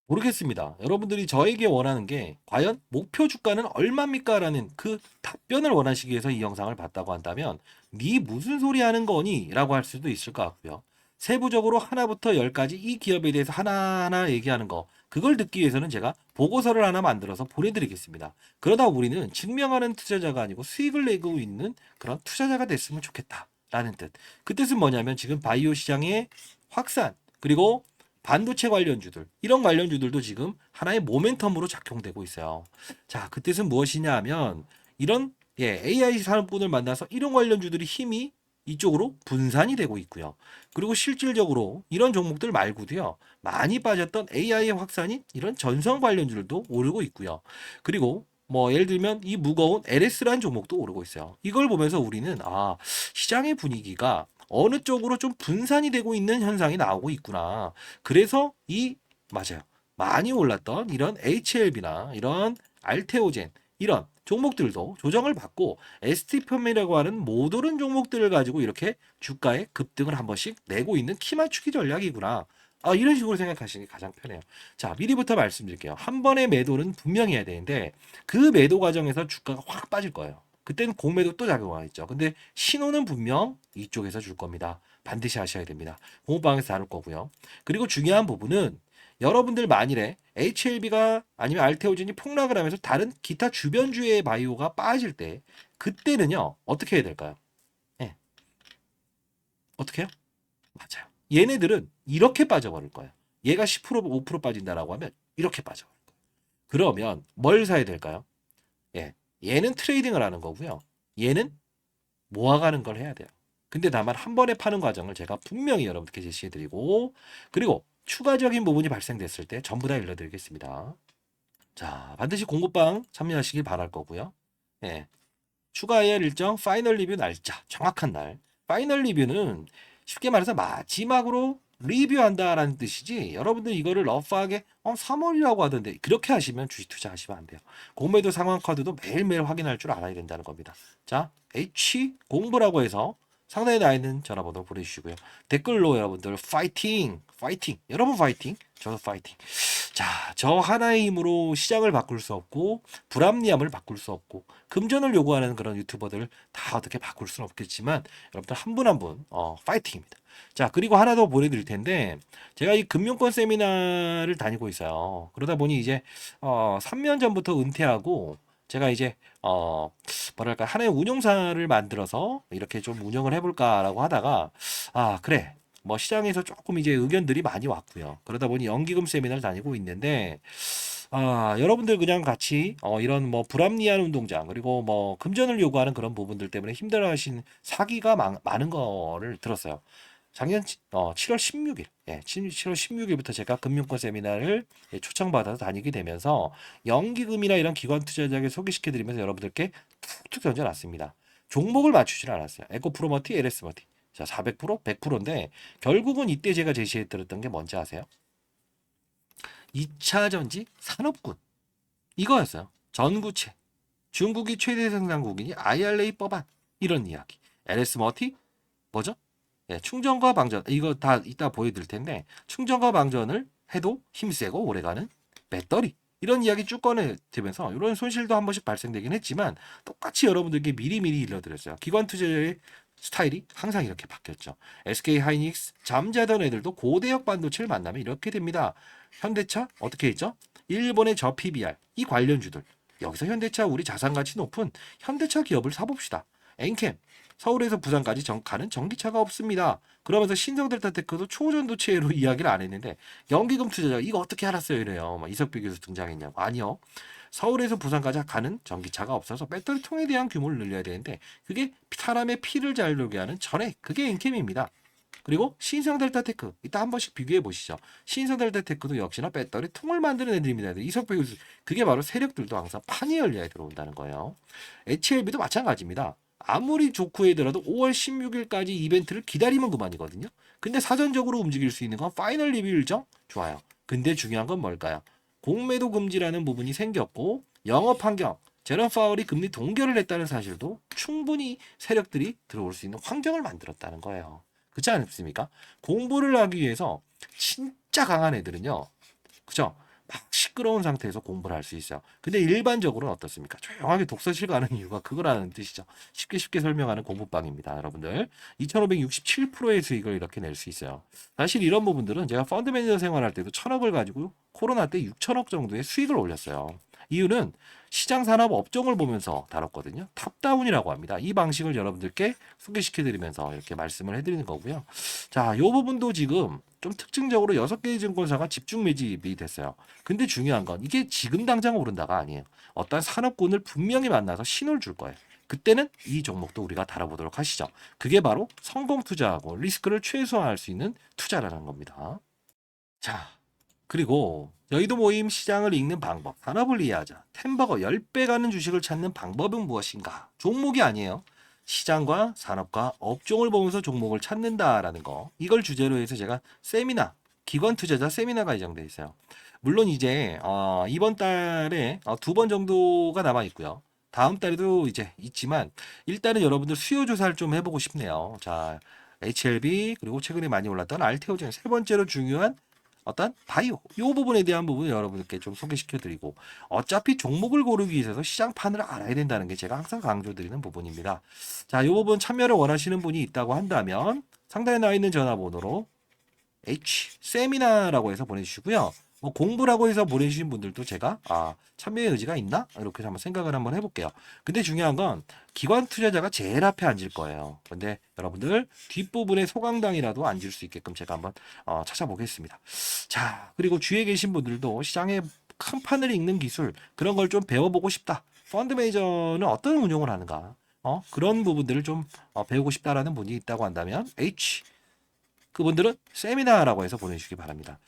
모르겠습니다. 여러분들이 저에게 원하는 게 과연 목표 주가는 얼마입니까? 라는 그 답변을 원하시기 위해서 이 영상을 봤다고 한다면 네 무슨 소리 하는 거니? 라고 할 수도 있을 것 같고요. 세부적으로 하나부터 열까지 이 기업에 대해서 하나하나 얘기하는 거 그걸 듣기 위해서는 제가 보고서를 하나 만들어서 보내드리겠습니다. 그러다 우리는 증명하는 투자자가 아니고 수익을 내고 있는 그런 투자자가 됐으면 좋겠다. 라는 뜻. 그 뜻은 뭐냐면 지금 바이오 시장의 확산 그리고 반도체 관련주들 이런 관련주들도 지금 하나의 모멘텀으로 작용되고 있어요. 자, 그 뜻은 무엇이냐 하면 이런 AI 산업군을 만나서 이런 관련주들이 힘이 이쪽으로 분산이 되고 있고요. 그리고 실질적으로 이런 종목들 말고도요. 많이 빠졌던 AI의 확산인 이런 전선 관련주들도 오르고 있고요. 그리고 뭐 예를 들면 이 무거운 LS라는 종목도 오르고 있어요. 이걸 보면서 우리는 시장의 분위기가 어느 쪽으로 좀 분산이 되고 있는 현상이 나오고 있구나. 그래서 맞아요. 많이 올랐던 이런 HLB나 이런 알테오젠 이런 종목들도 조정을 받고 ST펌이라고 하는 못 오른 종목들을 가지고 이렇게 주가의 급등을 한 번씩 내고 있는 키 맞추기 전략이구나. 이런 식으로 생각하시는 게 가장 편해요. 자, 미리부터 말씀드릴게요. 한 번의 매도는 분명히 해야 되는데 그 매도 과정에서 주가가 확 빠질 거예요. 그때는 공매도 또 작용하겠죠. 근데 신호는 분명 이쪽에서 줄 겁니다. 반드시 하셔야 됩니다. 공부방에서 다룰 거고요. 그리고 중요한 부분은 여러분들 만일에 HLB가 아니면 알테오젠이 폭락을 하면서 다른 기타 주변주의 바이오가 빠질 때 그때는요. 어떻게 해야 될까요? 네. 어떻게 해요? 맞아요. 얘네들은 이렇게 빠져버릴 거예요. 얘가 10% 5% 빠진다라고 하면 이렇게 빠져버릴 거예요. 그러면 뭘 사야 될까요? 예. 얘는 트레이딩을 하는 거고요. 얘는 모아가는 걸 해야 돼요. 근데 다만 한 번에 파는 과정을 제가 분명히 여러분께 제시해드리고 그리고 추가적인 부분이 발생됐을 때 전부 다 일러드리겠습니다. 자, 반드시 공부방 참여하시길 바랄 거고요. 예. 추가할 일정, 파이널 리뷰 날짜, 정확한 날. 파이널 리뷰는 쉽게 말해서 마지막으로 리뷰한다라는 뜻이지 여러분들 이거를 러프하게 3월이라고 하던데 그렇게 하시면 주식 투자하시면 안 돼요. 공매도 상황 카드도 매일매일 확인할 줄 알아야 된다는 겁니다. 자, H 공부라고 해서 상단에 나 있는 전화번호 보내주시고요. 댓글로 여러분들 파이팅! 파이팅! 여러분 파이팅! 저도 파이팅! 자, 저 하나의 힘으로 시장을 바꿀 수 없고 불합리함을 바꿀 수 없고 금전을 요구하는 그런 유튜버들 다 어떻게 바꿀 수는 없겠지만 여러분들 한 분 한 분 파이팅입니다. 자, 그리고 하나 더 보내드릴 텐데 제가 이 금융권 세미나를 다니고 있어요. 그러다 보니 이제 3년 전부터 은퇴하고 제가 이제 뭐랄까 하나의 운용사를 만들어서 이렇게 좀 운영을 해볼까라고 하다가 그래 뭐 시장에서 조금 이제 의견들이 많이 왔고요. 그러다 보니 연기금 세미나를 다니고 있는데 여러분들 그냥 같이 이런 뭐 불합리한 운동장 그리고 뭐 금전을 요구하는 그런 부분들 때문에 힘들어하신 사기가 많은 거를 들었어요. 작년 7월 16일, 7월 16일부터 제가 금융권 세미나를 초청받아서 다니게 되면서 연기금이나 이런 기관 투자자에게 소개시켜드리면서 여러분들께 툭툭 던져놨습니다. 종목을 맞추질 않았어요. 에코프로머티, LS머티. 자, 400%, 100%인데 결국은 이때 제가 제시해드렸던 게 뭔지 아세요? 2차 전지 산업군 이거였어요. 전구체, 중국이 최대 생산국이니 IRA 법안 이런 이야기. LS 머티 뭐죠? 예, 충전과 방전 이거 다 이따 보여드릴 텐데 충전과 방전을 해도 힘세고 오래가는 배터리 이런 이야기 쭉 꺼내들면서 이런 손실도 한 번씩 발생되긴 했지만 똑같이 여러분들께 미리미리 일러드렸어요. 기관 투자의 스타일이 항상 이렇게 바뀌었죠. SK 하이닉스 잠자던 애들도 고대역 반도체를 만나면 이렇게 됩니다. 현대차 어떻게 했죠? 일본의 저 PBR 이 관련주들 여기서 현대차 우리 자산가치 높은 현대차 기업을 사봅시다. 엔캠 서울에서 부산까지 가는 전기차가 없습니다. 그러면서 신성델타테크도 초전도체로 이야기를 안 했는데 연기금 투자자 이거 어떻게 알았어요 이래요. 막 이석비 교수 등장했냐고. 아니요. 서울에서 부산까지 가는 전기차가 없어서 배터리 통에 대한 규모를 늘려야 되는데 그게 사람의 피를 잘 돌게 하는 전액 그게 엔캠입니다. 그리고 신성델타테크 이따 한 번씩 비교해 보시죠. 신성델타테크도 역시나 배터리 통을 만드는 애들입니다. 이석배 교수 그게 바로 세력들도 항상 판이 열려야 들어온다는 거예요. HLB도 마찬가지입니다. 아무리 좋고 해더라도 5월 16일까지 이벤트를 기다리면 그만이거든요. 근데 사전적으로 움직일 수 있는 건 파이널 리뷰 일정 좋아요. 근데 중요한 건 뭘까요? 공매도 금지라는 부분이 생겼고 영업 환경 제런 파월이 금리 동결을 했다는 사실도 충분히 세력들이 들어올 수 있는 환경을 만들었다는 거예요. 그렇지 않습니까? 공부를 하기 위해서 진짜 강한 애들은요. 그죠? 막 시끄러운 상태에서 공부를 할 수 있어요. 근데 일반적으로는 어떻습니까? 조용하게 독서실 가는 이유가 그거라는 뜻이죠. 쉽게 설명하는 공부방입니다. 여러분들. 2567%의 수익을 이렇게 낼 수 있어요. 사실 이런 부분들은 제가 펀드 매니저 생활할 때도 1000억을 가지고 코로나 때 6천억 정도의 수익을 올렸어요. 이유는 시장 산업 업종을 보면서 다뤘거든요. 탑다운이라고 합니다. 이 방식을 여러분들께 소개시켜드리면서 이렇게 말씀을 해드리는 거고요. 자, 이 부분도 지금 좀 특징적으로 6개의 증권사가 집중 매집이 됐어요. 근데 중요한 건 이게 지금 당장 오른다가 아니에요. 어떤 산업군을 분명히 만나서 신호를 줄 거예요. 그때는 이 종목도 우리가 다뤄보도록 하시죠. 그게 바로 성공 투자하고 리스크를 최소화할 수 있는 투자라는 겁니다. 자, 그리고 여의도 모임 시장을 읽는 방법, 산업을 이해하자. 템버거 10배 가는 주식을 찾는 방법은 무엇인가? 종목이 아니에요. 시장과 산업과 업종을 보면서 종목을 찾는다라는 거. 이걸 주제로 해서 제가 세미나, 기관 투자자 세미나가 예정돼 있어요. 물론 이제 이번 달에 2번 정도가 남아 있고요. 다음 달에도 이제 있지만 일단은 여러분들 수요 조사를 좀 해보고 싶네요. 자, HLB 그리고 최근에 많이 올랐던 알테오 중에 세 번째로 중요한 어떤 바이오 이 부분에 대한 부분을 여러분께 좀 소개시켜 드리고 어차피 종목을 고르기 위해서 시장판을 알아야 된다는 게 제가 항상 강조드리는 부분입니다. 자, 이 부분 참여를 원하시는 분이 있다고 한다면 상단에 나와 있는 전화번호로 H 세미나라고 해서 보내주시고요. 뭐 공부라고 해서 보내주신 분들도 제가 참여의 의지가 있나 이렇게 한번 생각을 한번 해볼게요. 근데 중요한 건 기관 투자자가 제일 앞에 앉을 거예요. 근데 여러분들 뒷부분에 소강당이라도 앉을 수 있게끔 제가 한번 찾아보겠습니다. 자, 그리고 주위에 계신 분들도 시장의 큰 판을 읽는 기술 그런 걸 좀 배워보고 싶다. 펀드 매니저는 어떤 운용을 하는가? 그런 부분들을 좀 배우고 싶다라는 분이 있다고 한다면 H 그분들은 세미나라고 해서 보내주시기 바랍니다.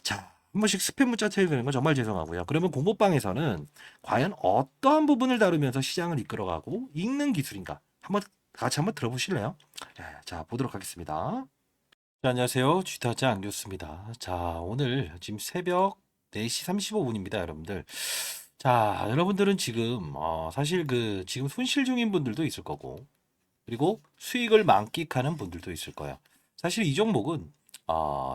자, 한 번씩 스팸 문자 채우는 건 정말 죄송하고요. 그러면 공부방에서는 과연 어떠한 부분을 다루면서 시장을 이끌어가고 읽는 기술인가? 같이 한번 들어보실래요? 자, 보도록 하겠습니다. 자, 안녕하세요. 쥐타자 안교수입니다. 자, 오늘 지금 새벽 4시 35분입니다, 여러분들. 자, 여러분들은 지금 사실 지금 손실 중인 분들도 있을 거고 그리고 수익을 만끽하는 분들도 있을 거예요. 사실 이 종목은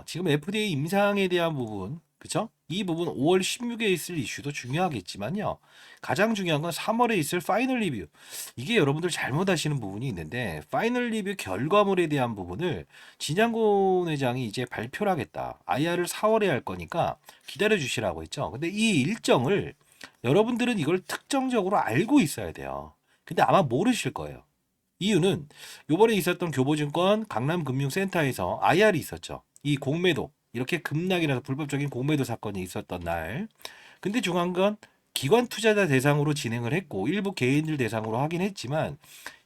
지금 FDA 임상에 대한 부분, 그죠? 이 부분 5월 16일에 있을 이슈도 중요하겠지만요. 가장 중요한 건 3월에 있을 파이널 리뷰. 이게 여러분들 잘못 아시는 부분이 있는데 파이널 리뷰 결과물에 대한 부분을 진양곤 회장이 이제 발표를 하겠다. IR을 4월에 할 거니까 기다려 주시라고 했죠. 근데 이 일정을 여러분들은 이걸 특정적으로 알고 있어야 돼요. 근데 아마 모르실 거예요. 이유는 요번에 있었던 교보증권 강남금융센터에서 IR이 있었죠. 이 공매도 이렇게 급락이라서 불법적인 공매도 사건이 있었던 날. 근데 중요한 건 기관 투자자 대상으로 진행을 했고 일부 개인들 대상으로 하긴 했지만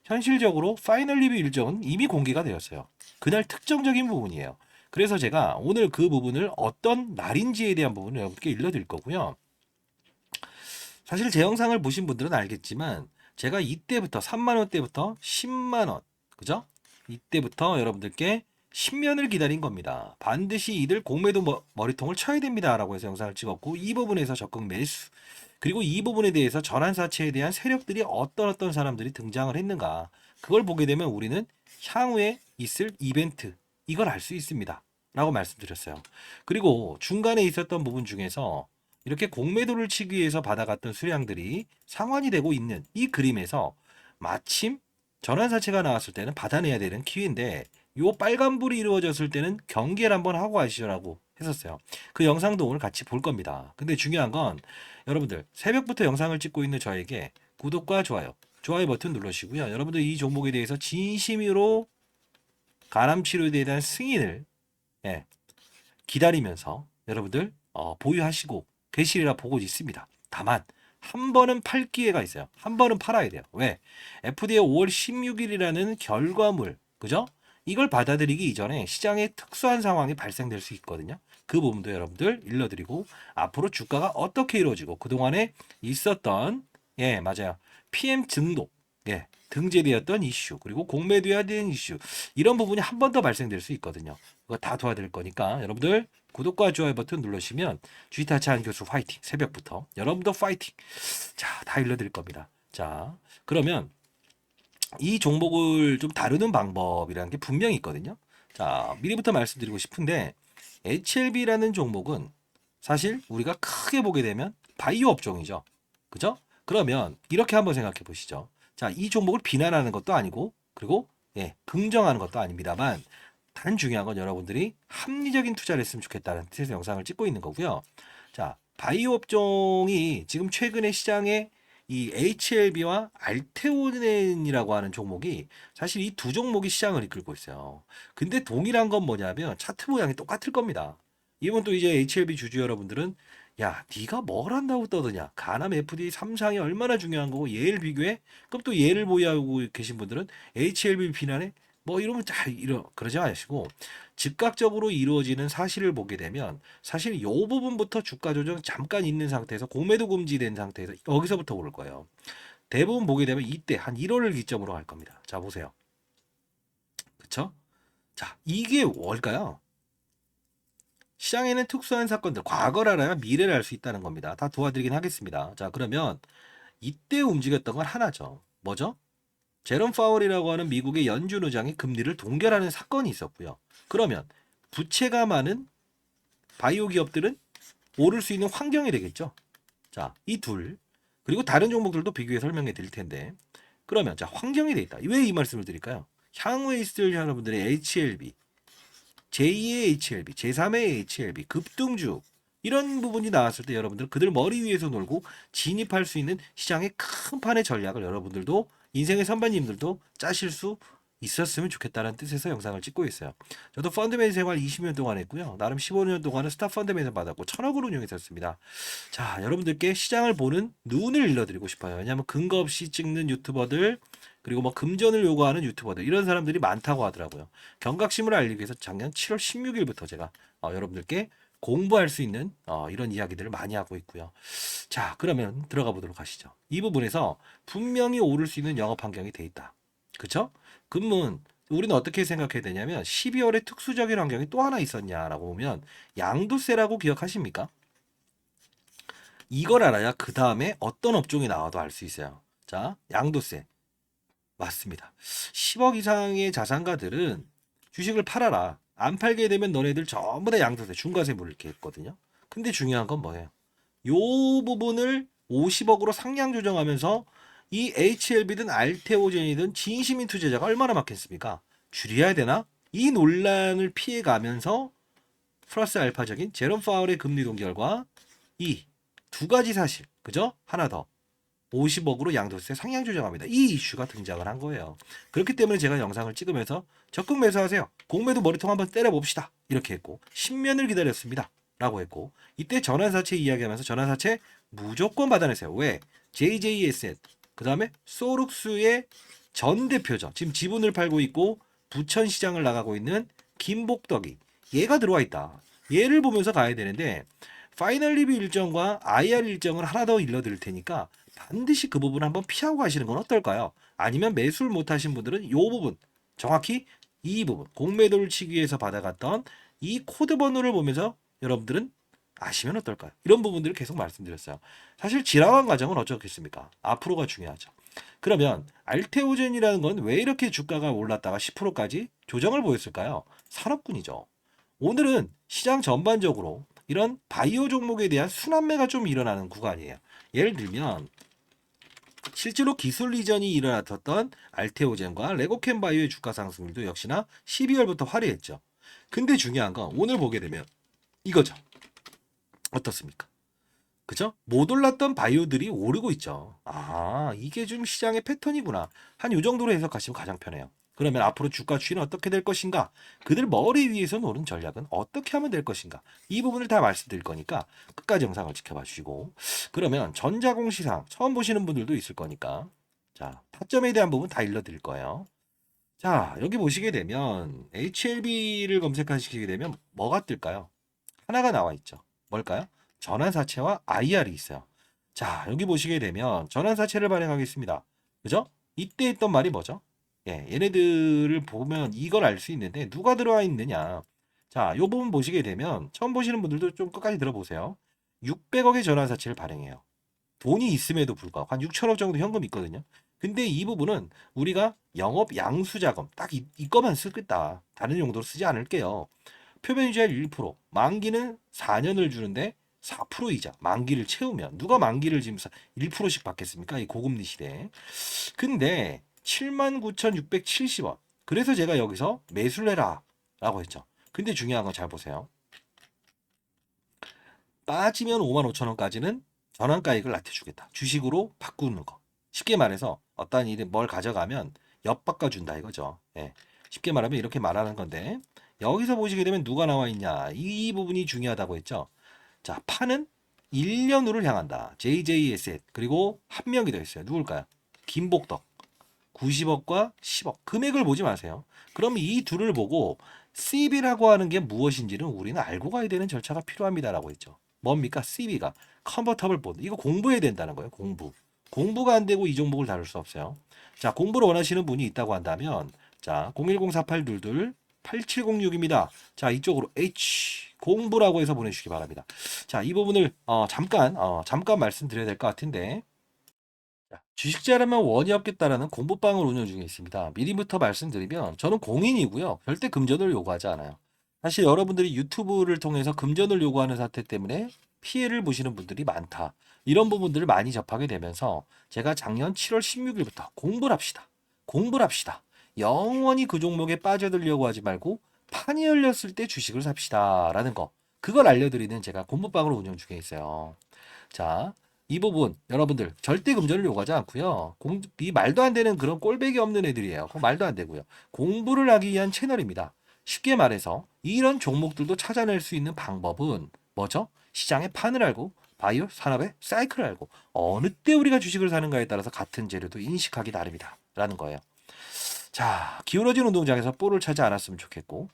현실적으로 파이널 리뷰 일정은 이미 공개가 되었어요. 그날 특정적인 부분이에요. 그래서 제가 오늘 그 부분을 어떤 날인지에 대한 부분을 여러분께 일러드릴 거고요. 사실 제 영상을 보신 분들은 알겠지만 제가 이때부터 3만 원대부터 10만 원, 그죠? 이때부터 여러분들께 신면을 기다린 겁니다. 반드시 이들 공매도 머리통을 쳐야 됩니다라고 해서 영상을 찍었고, 이 부분에서 적극 매수, 그리고 이 부분에 대해서 전환사채에 대한 세력들이 어떤 사람들이 등장을 했는가, 그걸 보게 되면 우리는 향후에 있을 이벤트, 이걸 알 수 있습니다 라고 말씀드렸어요. 그리고 중간에 있었던 부분 중에서 이렇게 공매도를 치기 위해서 받아갔던 수량들이 상환이 되고 있는 이 그림에서 마침 전환사채가 나왔을 때는 받아내야 되는 기회인데, 요 빨간불이 이루어졌을 때는 경계를 한번 하고 가시라고 했었어요. 그 영상도 오늘 같이 볼 겁니다. 근데 중요한 건 여러분들 새벽부터 영상을 찍고 있는 저에게 구독과 좋아요 버튼 눌러주시고요. 여러분들 이 종목에 대해서 진심으로 간암치료에 대한 승인을, 예, 기다리면서 여러분들 보유하시고 계시리라 보고 있습니다. 다만 한 번은 팔 기회가 있어요. 한 번은 팔아야 돼요. 왜? FDA 5월 16일이라는 결과물, 그죠? 이걸 받아들이기 이전에 시장에 특수한 상황이 발생될 수 있거든요. 그 부분도 여러분들 일러드리고, 앞으로 주가가 어떻게 이루어지고 그동안에 있었던, 예, 맞아요, PM 등록, 예, 등재되었던 이슈, 그리고 공매도해야 되는 이슈, 이런 부분이 한 번 더 발생될 수 있거든요. 그거 다 도와드릴 거니까 여러분들 구독과 좋아요 버튼 눌러주시면 주식타차한 교수 화이팅, 새벽부터 여러분도 파이팅. 자, 다 일러드릴 겁니다. 자, 그러면 이 종목을 좀 다루는 방법이라는 게 분명히 있거든요. 자, 미리부터 말씀드리고 싶은데, HLB라는 종목은 사실 우리가 크게 보게 되면 바이오 업종이죠. 그죠? 그러면 이렇게 한번 생각해 보시죠. 자, 이 종목을 비난하는 것도 아니고, 그리고 예, 긍정하는 것도 아닙니다만, 단 중요한 건 여러분들이 합리적인 투자를 했으면 좋겠다는 뜻에서 영상을 찍고 있는 거고요. 자, 바이오 업종이 지금 최근에 시장에 이 HLB와 알테오젠이라고 하는 종목이, 사실 이 두 종목이 시장을 이끌고 있어요. 근데 동일한 건 뭐냐면 차트 모양이 똑같을 겁니다. 이번 또 이제 HLB 주주 여러분들은, 야, 네가 뭘 한다고 떠드냐? 간암 FDA 3상이 얼마나 중요한 거고 얘를 비교해? 그럼 또 얘를 보유하고 계신 분들은 HLB 비난해? 뭐 이러면 그러지 마시고, 즉각적으로 이루어지는 사실을 보게 되면 사실 이 부분부터 주가 조정 잠깐 있는 상태에서 공매도 금지된 상태에서 여기서부터 오를 거예요. 대부분 보게 되면 이때 한 1월을 기점으로 갈 겁니다. 자, 보세요. 그쵸? 자, 이게 뭘까요? 시장에는 특수한 사건들, 과거를 알아야 미래를 알 수 있다는 겁니다. 다 도와드리긴 하겠습니다. 자, 그러면 이때 움직였던 건 하나죠. 뭐죠? 제롬 파월이라고 하는 미국의 연준 의장이 금리를 동결하는 사건이 있었고요. 그러면 부채가 많은 바이오 기업들은 오를 수 있는 환경이 되겠죠. 자, 이 둘, 그리고 다른 종목들도 비교해 설명해 드릴 텐데, 그러면 자, 환경이 돼 있다. 왜 이 말씀을 드릴까요? 향후에 있을 여러분들의 HLB, 제2의 HLB, 제3의 HLB, 급등주, 이런 부분이 나왔을 때 여러분들 그들 머리 위에서 놀고 진입할 수 있는 시장의 큰 판의 전략을 여러분들도, 인생의 선배님들도 짜실 수 있었으면 좋겠다는 뜻에서 영상을 찍고 있어요. 저도 펀드매니저 생활 20년 동안 했고요. 나름 15년 동안은 스타 펀드매니저 받았고 1,000억을 운용했었습니다. 자, 여러분들께 시장을 보는 눈을 일러드리고 싶어요. 왜냐하면 근거 없이 찍는 유튜버들, 그리고 뭐 금전을 요구하는 유튜버들, 이런 사람들이 많다고 하더라고요. 경각심을 알리기 위해서 작년 7월 16일부터 제가 여러분들께 공부할 수 있는 이런 이야기들을 많이 하고 있고요. 자, 그러면 들어가 보도록 하시죠. 이 부분에서 분명히 오를 수 있는 영업 환경이 돼 있다. 그쵸? 그러면 우리는 어떻게 생각해야 되냐면, 12월에 특수적인 환경이 또 하나 있었냐라고 보면 양도세라고 기억하십니까? 이걸 알아야 그 다음에 어떤 업종이 나와도 알 수 있어요. 자, 양도세. 맞습니다. 10억 이상의 자산가들은 주식을 팔아라. 안 팔게 되면 너네들 전부 다 양도세, 중과세 물게 했거든요. 근데 중요한 건 뭐예요? 요 부분을 50억으로 상향 조정하면서 이 HLB든 알테오젠이든 진심인 투자자가 얼마나 많겠습니까? 줄여야 되나? 이 논란을 피해가면서 플러스 알파적인 제롬 파월의 금리 동결과 이 두 가지 사실, 그죠? 하나 더. 50억으로 양도세 상향 조정합니다. 이 이슈가 등장을 한 거예요. 그렇기 때문에 제가 영상을 찍으면서 적극 매수하세요. 공매도 머리통 한번 때려봅시다. 이렇게 했고, 신면을 기다렸습니다. 라고 했고, 이때 전환사채 이야기하면서 전환사채 무조건 받아내세요. 왜? JJSN, 그 다음에 소룩스의 전 대표죠. 지금 지분을 팔고 있고 부천 시장을 나가고 있는 김복덕이, 얘가 들어와 있다. 얘를 보면서 가야 되는데, 파이널 리뷰 일정과 IR 일정을 하나 더 일러드릴 테니까 반드시 그 부분 한번 피하고 가시는 건 어떨까요? 아니면 매수를 못하신 분들은 이 부분 정확히 이 부분 공매도를 치기 위해서 받아갔던 이 코드 번호를 보면서 여러분들은 아시면 어떨까요? 이런 부분들을 계속 말씀드렸어요. 사실 지나간 과정은 어쩌겠습니까? 앞으로가 중요하죠. 그러면 알테오젠이라는 건 왜 이렇게 주가가 올랐다가 10%까지 조정을 보였을까요? 산업군이죠. 오늘은 시장 전반적으로 이런 바이오 종목에 대한 순환매가 좀 일어나는 구간이에요. 예를 들면 실제로 기술 이전이 일어났던 알테오젠과 레고캠 바이오의 주가 상승률도 역시나 12월부터 화려했죠. 근데 중요한 건 오늘 보게 되면 이거죠. 어떻습니까? 그죠? 못 올랐던 바이오들이 오르고 있죠. 아, 이게 좀 시장의 패턴이구나. 한 요 정도로 해석하시면 가장 편해요. 그러면 앞으로 주가 추이는 어떻게 될 것인가? 그들 머리 위에서 노는 전략은 어떻게 하면 될 것인가? 이 부분을 다 말씀드릴 거니까 끝까지 영상을 지켜봐 주시고. 그러면 전자공시상 처음 보시는 분들도 있을 거니까. 자, 타점에 대한 부분 다 일러드릴 거예요. 자, 여기 보시게 되면 HLB를 검색하시게 되면 뭐가 뜰까요? 하나가 나와 있죠. 뭘까요? 전환사채와 IR이 있어요. 자, 여기 보시게 되면 전환사채를 발행하겠습니다. 그죠? 이때 했던 말이 뭐죠? 예, 얘네들을 보면 이걸 알 수 있는데 누가 들어와 있느냐. 자, 요 부분 보시게 되면 처음 보시는 분들도 좀 끝까지 들어보세요. 600억의 전환사채를 발행해요. 돈이 있음에도 불구하고 한 6천억 정도 현금 있거든요. 근데 이 부분은 우리가 영업 양수자금 딱 이거만 쓰겠다. 다른 용도로 쓰지 않을게요. 표면 이자율 1%, 만기는 4년을 주는데 4% 이자, 만기를 채우면 누가 만기를 지금 1%씩 받겠습니까? 이 고금리 시대에. 근데 79,670원. 그래서 제가 여기서 매수를 해라 라고 했죠. 근데 중요한 건 잘 보세요. 빠지면 55,000원까지는 전환가액을 나태주겠다. 주식으로 바꾸는 거. 쉽게 말해서 어떤 일이 뭘 가져가면 엿바꿔준다 이거죠. 예. 쉽게 말하면 이렇게 말하는 건데 여기서 보시게 되면 누가 나와 있냐. 이 부분이 중요하다고 했죠. 자, 파는 1년으로 향한다. JJ에셋. 그리고 한 명이 더 있어요. 누굴까요? 김복덕. 90억과 10억. 금액을 보지 마세요. 그럼 이 둘을 보고 CB라고 하는 게 무엇인지는 우리는 알고 가야 되는 절차가 필요합니다라고 했죠. 뭡니까? CB가 컨버터블 본드. 이거 공부해야 된다는 거예요. 공부. 공부가 안 되고 이 종목을 다룰 수 없어요. 자, 공부를 원하시는 분이 있다고 한다면 자, 0104822-8706입니다. 자, 이쪽으로 H 공부라고 해서 보내주시기 바랍니다. 자, 이 부분을 잠깐 말씀드려야 될 것 같은데 자, 주식자라면 원이 없겠다라는 공부방을 운영 중에 있습니다. 미리부터 말씀드리면 저는 공인이고요. 절대 금전을 요구하지 않아요. 사실 여러분들이 유튜브를 통해서 금전을 요구하는 사태 때문에 피해를 보시는 분들이 많다. 이런 부분들을 많이 접하게 되면서 제가 작년 7월 16일부터 공부를 합시다. 공부를 합시다. 영원히 그 종목에 빠져들려고 하지 말고 판이 열렸을 때 주식을 삽시다. 라는 거. 그걸 알려드리는 제가 공부방으로 운영 중에 있어요. 자, 이 부분 여러분들 절대 금전을 요구하지 않고요. 이 말도 안 되는 그런 꼴배기 없는 애들이에요. 그거 말도 안 되고요. 공부를 하기 위한 채널입니다. 쉽게 말해서 이런 종목들도 찾아낼 수 있는 방법은 뭐죠? 시장의 판을 알고 바이오 산업의 사이클을 알고 어느 때 우리가 주식을 사는가에 따라서 같은 재료도 인식하기 나름이다. 라는 거예요. 자, 기울어진 운동장에서 볼을 차지 않았으면 좋겠고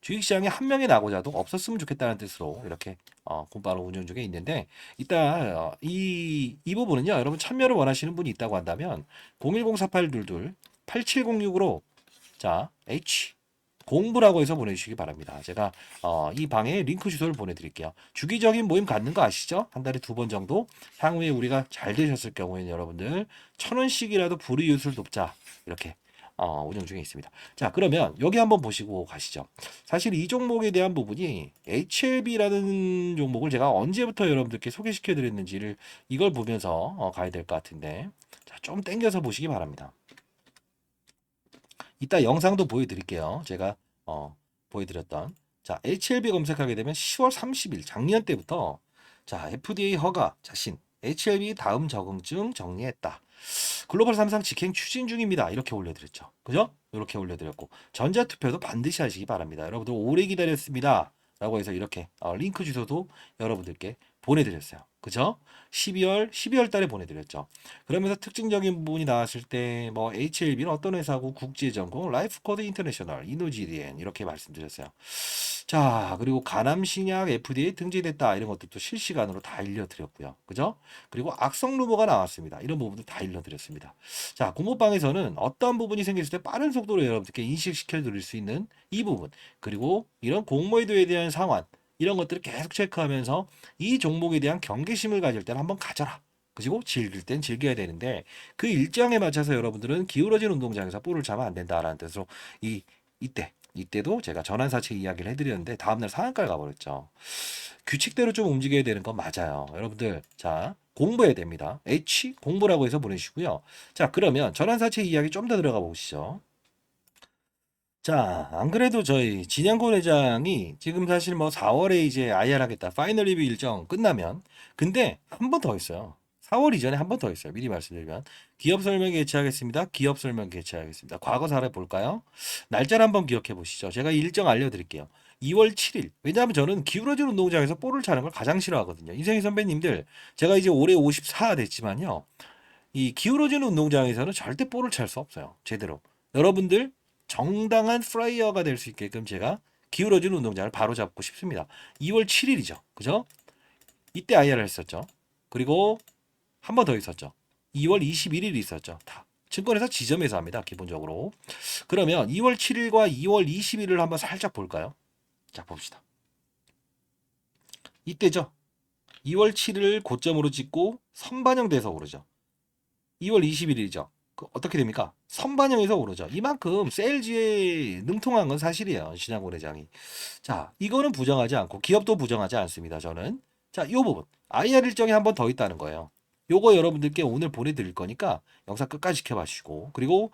주식시장에 한 명의 낙오자도 없었으면 좋겠다는 뜻으로 이렇게 공부하는 운영 중에 있는데 이따 이 부분은요 여러분 참여를 원하시는 분이 있다고 한다면 0104822-8706으로 자 H 공부라고 해서 보내주시기 바랍니다. 제가 이 방에 링크 주소를 보내드릴게요. 주기적인 모임 갖는 거 아시죠? 한 달에 2번 정도 향후에 우리가 잘 되셨을 경우에는 여러분들 1,000원씩이라도 불이웃을 돕자 이렇게 운영 중에 있습니다. 자, 그러면 여기 한번 보시고 가시죠. 사실 이 종목에 대한 부분이 HLB라는 종목을 제가 언제부터 여러분들께 소개시켜 드렸는지를 이걸 보면서 가야 될 것 같은데 자, 좀 땡겨서 보시기 바랍니다. 이따 영상도 보여드릴게요. 제가 보여드렸던 자 HLB 검색하게 되면 10월 30일 작년 때부터 자 FDA 허가 자신 HLB 다음 적응증 정리했다. 글로벌 3상 직행 추진 중입니다. 이렇게 올려드렸죠. 그죠? 이렇게 올려드렸고 전자투표도 반드시 하시기 바랍니다. 여러분들 오래 기다렸습니다. 라고 해서 이렇게 링크 주소도 여러분들께 보내드렸어요. 그죠? 12월 달에 보내드렸죠. 그러면서 특징적인 부분이 나왔을 때, 뭐, HLB는 어떤 회사고, 국제전공, 라이프코드 인터내셔널, 이노지리엔, 이렇게 말씀드렸어요. 자, 그리고 가남신약 FDA 등재됐다. 이런 것들도 실시간으로 다 알려드렸고요. 그죠? 그리고 악성 루머가 나왔습니다. 이런 부분도 다 알려드렸습니다. 자, 공모방에서는 어떤 부분이 생겼을 때 빠른 속도로 여러분들께 인식시켜 드릴 수 있는 이 부분, 그리고 이런 공모의도에 대한 상환, 이런 것들을 계속 체크하면서 이 종목에 대한 경계심을 가질 때는 한번 가져라. 그리고 즐길 땐 즐겨야 되는데 그 일정에 맞춰서 여러분들은 기울어진 운동장에서 볼을 차면 안 된다라는 뜻으로 이때도 제가 전환사채 이야기를 해드렸는데 다음날 상한가를 가버렸죠. 규칙대로 좀 움직여야 되는 건 맞아요. 여러분들 자 공부해야 됩니다. H 공부라고 해서 보내시고요. 자 그러면 전환사채 이야기 좀 더 들어가 보시죠. 자, 안 그래도 저희 진양곤 회장이 지금 사실 뭐 4월에 이제 IR 하겠다. 파이널 리뷰 일정 끝나면. 근데 한 번 더 있어요. 4월 이전에 한 번 더 있어요. 미리 말씀드리면. 기업 설명 개최하겠습니다. 기업 설명 개최하겠습니다. 과거 사례 볼까요? 날짜를 한번 기억해 보시죠. 제가 일정 알려드릴게요. 2월 7일. 왜냐하면 저는 기울어진 운동장에서 볼을 차는 걸 가장 싫어하거든요. 인생의 선배님들, 제가 이제 올해 54 됐지만요. 이 기울어진 운동장에서는 절대 볼을 찰 수 없어요. 제대로. 여러분들 정당한 플라이어가 될 수 있게끔 제가 기울어진 운동장을 바로 잡고 싶습니다. 2월 7일이죠. 그죠? 이때 IR을 했었죠. 그리고 한 번 더 있었죠. 2월 21일이 있었죠. 다 증권회사 지점에서 합니다. 기본적으로. 그러면 2월 7일과 2월 20일을 한번 살짝 볼까요? 자, 봅시다. 이때죠. 2월 7일 고점으로 찍고 선반영돼서 오르죠. 2월 21일이죠. 어떻게 됩니까? 선반영에서 오르죠. 이만큼 세일즈에 능통한 건 사실이에요. 신양곤 회장이. 자, 이거는 부정하지 않고 기업도 부정하지 않습니다. 저는. 자, 이 부분. IR 일정이 한 번 더 있다는 거예요. 요거 여러분들께 오늘 보내드릴 거니까 영상 끝까지 지켜봐 주시고 그리고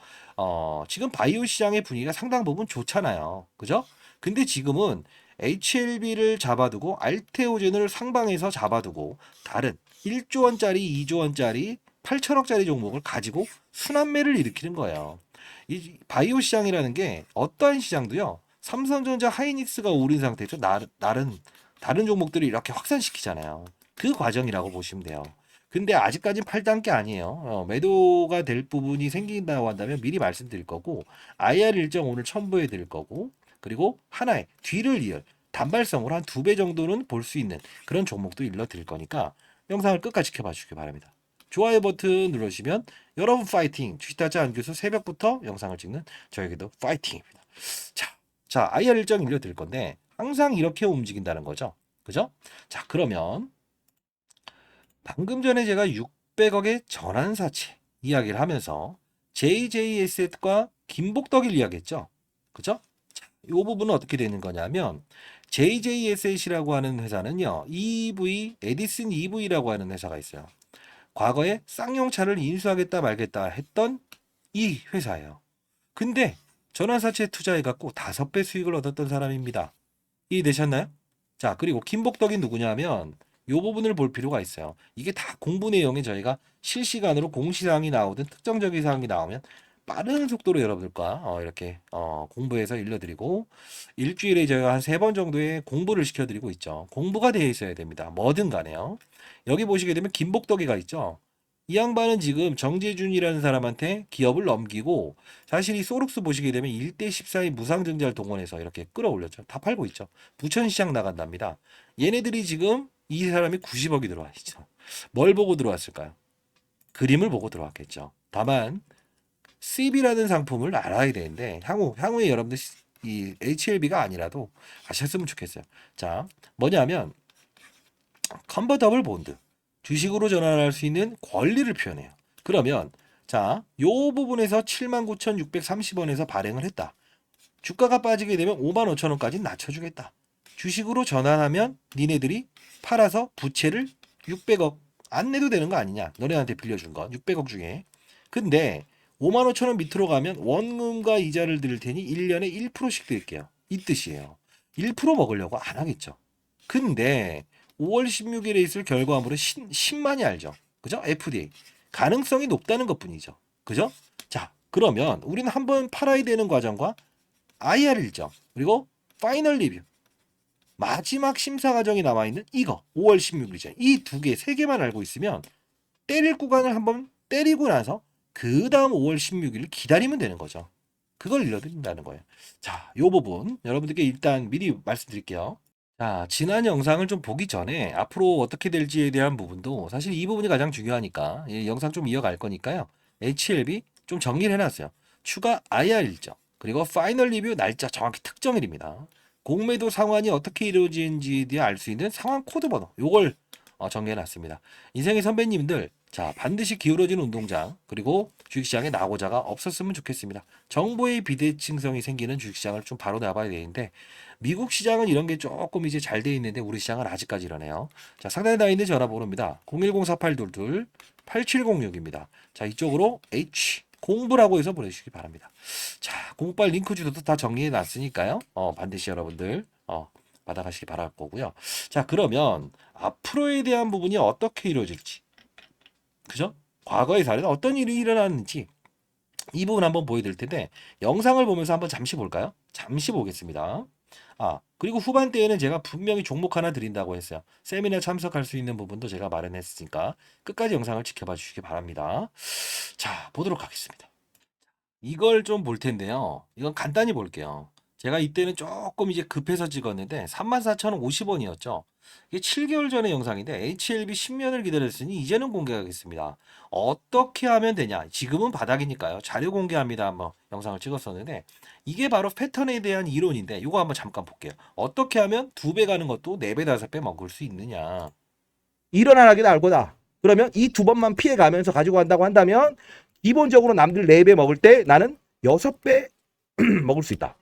지금 바이오 시장의 분위기가 상당 부분 좋잖아요. 그죠? 근데 지금은 HLB를 잡아두고 알테오젠을 상방에서 잡아두고 다른 1조 원짜리, 2조 원짜리 8천억짜리 종목을 가지고 순환매를 일으키는 거예요. 이 바이오 시장이라는 게 어떠한 시장도요. 삼성전자, 하이닉스가 오른 상태에서 다른 종목들을 이렇게 확산시키잖아요. 그 과정이라고 보시면 돼요. 근데 아직까지는 8단계 아니에요. 매도가 될 부분이 생긴다고 한다면 미리 말씀드릴 거고 IR 일정 오늘 첨부해 드릴 거고 그리고 하나의 뒤를 이을 단발성으로 한 2배 정도는 볼 수 있는 그런 종목도 일러 드릴 거니까 영상을 끝까지 지켜봐 주시기 바랍니다. 좋아요 버튼 눌러주시면 여러분 파이팅! 주식타짜 안교수 새벽부터 영상을 찍는 저에게도 파이팅입니다. 자, IR 일정 일러드릴 건데 항상 이렇게 움직인다는 거죠. 그죠? 자, 그러면 방금 전에 제가 600억의 전환사채 이야기를 하면서 JJA셋과 김복덕일 이야기했죠. 그죠? 자, 이 부분은 어떻게 되는 거냐면 JJA셋이라고 하는 회사는요. 에디슨 EV라고 하는 회사가 있어요. 과거에 쌍용차를 인수하겠다 말겠다 했던 이 회사예요. 근데 전환사채 투자해갖고 5배 수익을 얻었던 사람입니다. 이해되셨나요? 자, 그리고 김복덕이 누구냐면 이 부분을 볼 필요가 있어요. 이게 다 공부 내용에 저희가 실시간으로 공시사항이 나오든 특정적인 사항이 나오면 빠른 속도로 여러분들과 이렇게 공부해서 일러드리고 일주일에 저희가 한 3번 정도의 공부를 시켜드리고 있죠. 공부가 되어 있어야 됩니다. 뭐든 간에요. 여기 보시게 되면 김복덕이가 있죠. 이 양반은 지금 정재준이라는 사람한테 기업을 넘기고 자신이 소룩스 보시게 되면 1대 14의 무상증자를 동원해서 이렇게 끌어올렸죠. 다 팔고 있죠. 부천시장 나간답니다. 얘네들이 지금 이 사람이 90억이 들어와 있죠. 뭘 보고 들어왔을까요? 그림을 보고 들어왔겠죠. 다만 CB라는 상품을 알아야 되는데 향후에 여러분들 이 HLB가 아니라도 아셨으면 좋겠어요. 자, 뭐냐면 컨버터블 본드 주식으로 전환할 수 있는 권리를 표현해요. 그러면 자, 요 부분에서 79,630원에서 발행을 했다. 주가가 빠지게 되면 55,000원까지 낮춰주겠다. 주식으로 전환하면 니네들이 팔아서 부채를 600억 안 내도 되는 거 아니냐. 너네한테 빌려준 거 600억 중에. 근데 55,000원 밑으로 가면 원금과 이자를 드릴 테니 1년에 1%씩 드릴게요. 이 뜻이에요. 1% 먹으려고 안 하겠죠. 근데 5월 16일에 있을 결과물은 신만이 알죠. 그죠? FDA. 가능성이 높다는 것 뿐이죠. 그죠? 자, 그러면 우리는 한번 팔아야 되는 과정과 IR 일정, 그리고 파이널 리뷰. 마지막 심사 과정이 남아있는 이거 5월 16일이죠. 이 두 개, 세 개만 알고 있으면 때릴 구간을 한번 때리고 나서 그 다음 5월 16일을 기다리면 되는 거죠. 그걸 일러드린다는 거예요. 자, 요 부분 여러분들께 일단 미리 말씀드릴게요. 자, 지난 영상을 좀 보기 전에 앞으로 어떻게 될지에 대한 부분도 사실 이 부분이 가장 중요하니까 이 영상 좀 이어갈 거니까요. HLB 좀 정리를 해놨어요. 추가 IR 일정, 그리고 파이널 리뷰 날짜 정확히 특정일입니다. 공매도 상환이 어떻게 이루어지는지에 대해 알 수 있는 상환 코드 번호, 요걸 정리해놨습니다. 인생의 선배님들, 자, 반드시 기울어진 운동장, 그리고 주식시장에 낙오자가 없었으면 좋겠습니다. 정보의 비대칭성이 생기는 주식시장을 좀 바로 나봐야 되는데, 미국 시장은 이런 게 조금 이제 잘 돼 있는데, 우리 시장은 아직까지 이러네요. 자, 상단에 나와 있는 전화번호입니다. 010-4822-8706입니다. 자, 이쪽으로 H, 공부라고 해서 보내주시기 바랍니다. 자, 공부발 링크 주소도 다 정리해 놨으니까요. 반드시 여러분들, 받아가시기 바랄 거고요. 자, 그러면 앞으로에 대한 부분이 어떻게 이루어질지, 그죠? 과거의 사례는 어떤 일이 일어났는지 이 부분 한번 보여드릴 텐데 영상을 보면서 한번 잠시 볼까요? 잠시 보겠습니다. 그리고 후반대에는 제가 분명히 종목 하나 드린다고 했어요. 세미나 참석할 수 있는 부분도 제가 마련했으니까 끝까지 영상을 지켜봐 주시기 바랍니다. 자, 보도록 하겠습니다. 이걸 좀 볼 텐데요. 이건 간단히 볼게요. 제가 이때는 조금 이제 급해서 찍었는데 34,050원이었죠. 이게 7개월 전의 영상인데 HLB 10년을 기다렸으니 이제는 공개하겠습니다. 어떻게 하면 되냐? 지금은 바닥이니까요. 자료 공개합니다. 한번 영상을 찍었었는데 이게 바로 패턴에 대한 이론인데 이거 한번 잠깐 볼게요. 어떻게 하면 2배 가는 것도 4배, 5배 먹을 수 있느냐? 일어나기 나을 거다. 그러면 이 두 번만 피해 가면서 가지고 간다고 한다면 기본적으로 남들 4배 먹을 때 나는 6배 먹을 수 있다.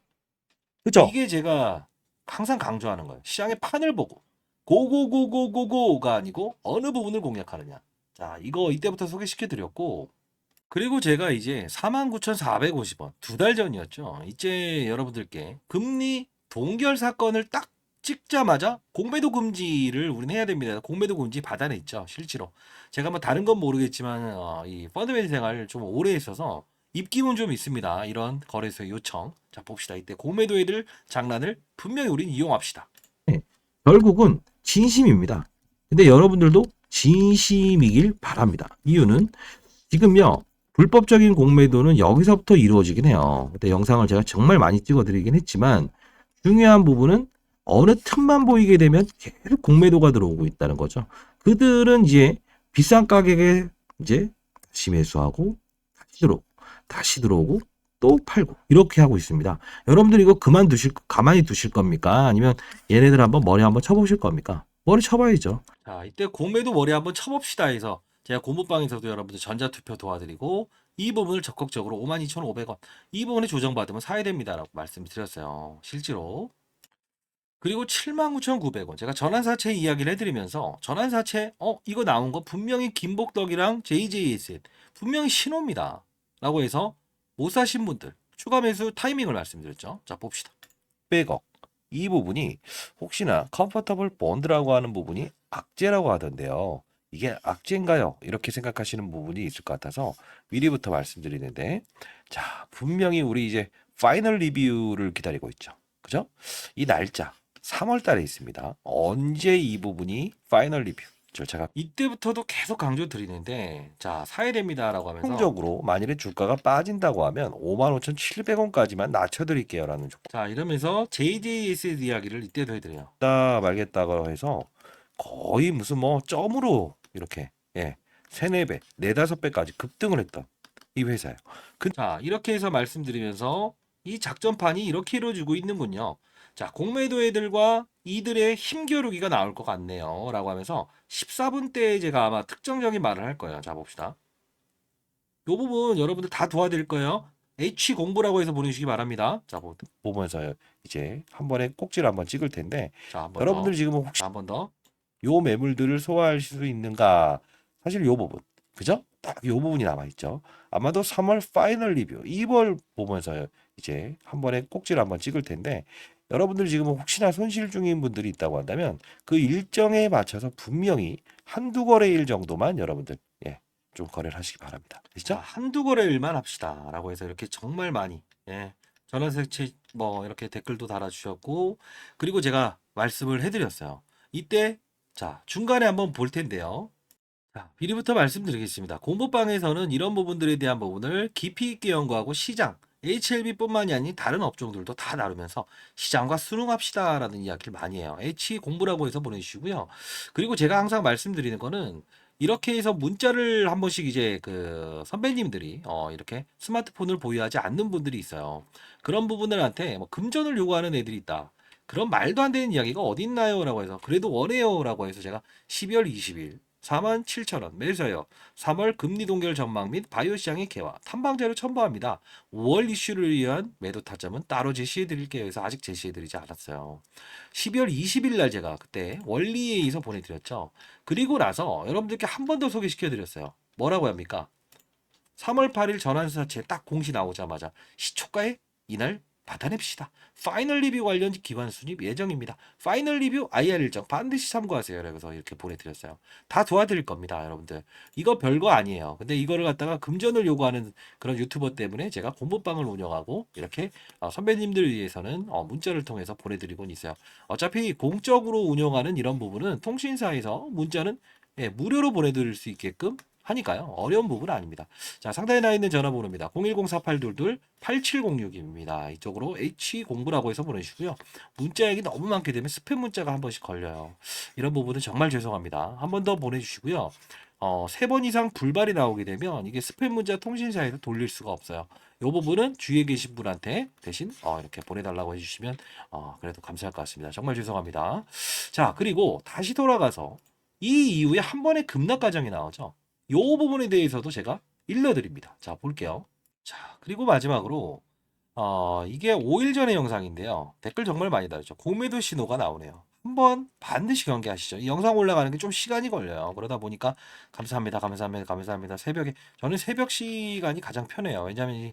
그렇죠? 이게 제가 항상 강조하는 거예요. 시장의 판을 보고 고고고고고고가 아니고 어느 부분을 공략하느냐. 자, 이거 이때부터 소개시켜 드렸고, 그리고 제가 이제 49,450원 2달 전이었죠. 이제 여러분들께 금리 동결 사건을 딱 찍자마자 공매도 금지를 우리는 해야 됩니다. 공매도 금지 받아냈죠. 실제로. 제가 뭐 다른 건 모르겠지만 이 펀드매니저 생활을 좀 오래 했어서 입김은 좀 있습니다. 이런 거래소의 요청. 자, 봅시다. 이때 공매도 애들 장난을 분명히 우린 이용합시다. 결국은 진심입니다. 근데 여러분들도 진심이길 바랍니다. 이유는 지금요, 불법적인 공매도는 여기서부터 이루어지긴 해요. 근데 영상을 제가 정말 많이 찍어드리긴 했지만 중요한 부분은 어느 틈만 보이게 되면 계속 공매도가 들어오고 있다는 거죠. 그들은 이제 비싼 가격에 이제 다시 매수하고 다시 들어오고 또 팔고 이렇게 하고 있습니다. 여러분들 이거 가만히 두실 겁니까? 아니면 얘네들 한번 머리 한번 쳐보실 겁니까? 머리 쳐봐야죠. 자, 이때 공매도 머리 한번 쳐봅시다 해서 제가 공부방에서도 여러분들 전자투표 도와드리고 이 부분을 적극적으로 52,500원 이 부분에 조정받으면 사야 됩니다라고 말씀드렸어요. 실제로. 그리고 79,900원 제가 전환사채 이야기를 해드리면서 전환사채 이거 나온 거 분명히 김복덕이랑 JJSN 분명히 신호입니다 라고 해서 못 사신 분들 추가 매수 타이밍을 말씀드렸죠. 자, 봅시다. 100억 이 부분이 혹시나 컴포터블 본드라고 하는 부분이 악재라고 하던데요. 이게 악재인가요? 이렇게 생각하시는 부분이 있을 것 같아서 미리부터 말씀드리는데, 자, 분명히 우리 이제 파이널 리뷰를 기다리고 있죠. 그죠? 이 날짜 3월 달에 있습니다. 언제 이 부분이 파이널 리뷰 절차가 이때부터도 계속 강조 드리는데, 자, 사야 됩니다라고 하면서 통적으로 만일에 주가가 빠진다고 하면 55,700원까지만 낮춰드릴게요라는 조건. 자, 이러면서 JJS 이야기를 이때도 해드려요. 다 말겠다고 해서 거의 무슨 뭐 점으로 이렇게 3, 4배, 4, 5배까지 급등을 했던 이 회사예요. 자, 이렇게 해서 말씀드리면서 이 작전판이 이렇게 이루어지고 있는군요. 자, 공매도 애들과 이들의 힘겨루기가 나올 것 같네요. 라고 하면서 14분 때 제가 아마 특정적인 말을 할 거예요. 자, 봅시다. 이 부분 여러분들 다 도와드릴 거예요. H 공부라고 해서 보내주시기 바랍니다. 자, 보면서 이제 한 번에 꼭지를 한번 찍을 텐데, 자, 한번 여러분들 더. 지금 혹시 한 번 더. 요 매물들을 소화할 수 있는가? 사실 요 부분, 그죠? 딱 요 부분이 남아있죠. 아마도 3월 파이널 리뷰, 2월 보면서 이제 한 번에 꼭지를 한번 찍을 텐데, 여러분들 지금 혹시나 손실 중인 분들이 있다고 한다면 그 일정에 맞춰서 분명히 한두 거래일 정도만 여러분들 좀 거래를 하시기 바랍니다. 되시죠? 한두 거래일만 합시다 라고 해서 이렇게 정말 많이 전화색채 뭐 이렇게 댓글도 달아주셨고, 그리고 제가 말씀을 해드렸어요. 이때 자 중간에 한번 볼 텐데요. 자, 미리부터 말씀드리겠습니다. 공부방에서는 이런 부분들에 대한 부분을 깊이 있게 연구하고 시장, HLB뿐만이 아닌 다른 업종들도 다 다루면서 시장과 수능합시다라는 이야기를 많이 해요. H 공부라고 해서 보내주시고요. 그리고 제가 항상 말씀드리는 거는 이렇게 해서 문자를 한 번씩 이제 그 선배님들이 이렇게 스마트폰을 보유하지 않는 분들이 있어요. 그런 부분들한테 뭐 금전을 요구하는 애들이 있다. 그런 말도 안 되는 이야기가 어디 있나요? 라고 해서 그래도 원해요 라고 해서 제가 12월 20일 47,000원 매수하여 3월 금리 동결 전망 및 바이오 시장의 개화 탐방자료 첨부합니다. 5월 이슈를 위한 매도 타점은 따로 제시해 드릴게요. 해서 아직 제시해 드리지 않았어요. 12월 20일 날 제가 그때 원리에 의해서 보내드렸죠. 그리고 나서 여러분들께 한 번 더 소개시켜 드렸어요. 뭐라고 합니까? 3월 8일 전환사채 딱 공시 나오자마자 시초가에 이날 받아냅시다. 파이널 리뷰 관련 기관 순입 예정입니다. 파이널 리뷰 IR 일정 반드시 참고하세요. 그래서 이렇게 보내드렸어요. 다 도와드릴 겁니다, 여러분들. 이거 별거 아니에요. 근데 이거를 갖다가 금전을 요구하는 그런 유튜버 때문에 제가 공부방을 운영하고 이렇게 선배님들 위해서는 문자를 통해서 보내드리곤 있어요. 어차피 공적으로 운영하는 이런 부분은 통신사에서 문자는 무료로 보내드릴 수 있게끔 하니까요. 어려운 부분은 아닙니다. 자, 상단에 나와 있는 전화번호입니다. 010-4822-8706입니다. 이쪽으로 H공부라고 해서 보내주시고요. 문자액이 너무 많게 되면 스팸 문자가 한 번씩 걸려요. 이런 부분은 정말 죄송합니다. 한 번 더 보내주시고요. 3번 이상 불발이 나오게 되면 이게 스팸 문자 통신사에서 돌릴 수가 없어요. 이 부분은 주위에 계신 분한테 대신 이렇게 보내달라고 해주시면 그래도 감사할 것 같습니다. 정말 죄송합니다. 자, 그리고 다시 돌아가서 이 이후에 한 번에 급락 과정이 나오죠. 요 부분에 대해서도 제가 일러드립니다. 자, 볼게요. 자, 그리고 마지막으로 이게 5일 전의 영상인데요. 댓글 정말 많이 달렸죠. 공매도 신호가 나오네요. 한번 반드시 경계하시죠. 이 영상 올라가는 게 좀 시간이 걸려요. 그러다 보니까 감사합니다, 감사합니다, 감사합니다. 새벽에 저는 새벽 시간이 가장 편해요. 왜냐하면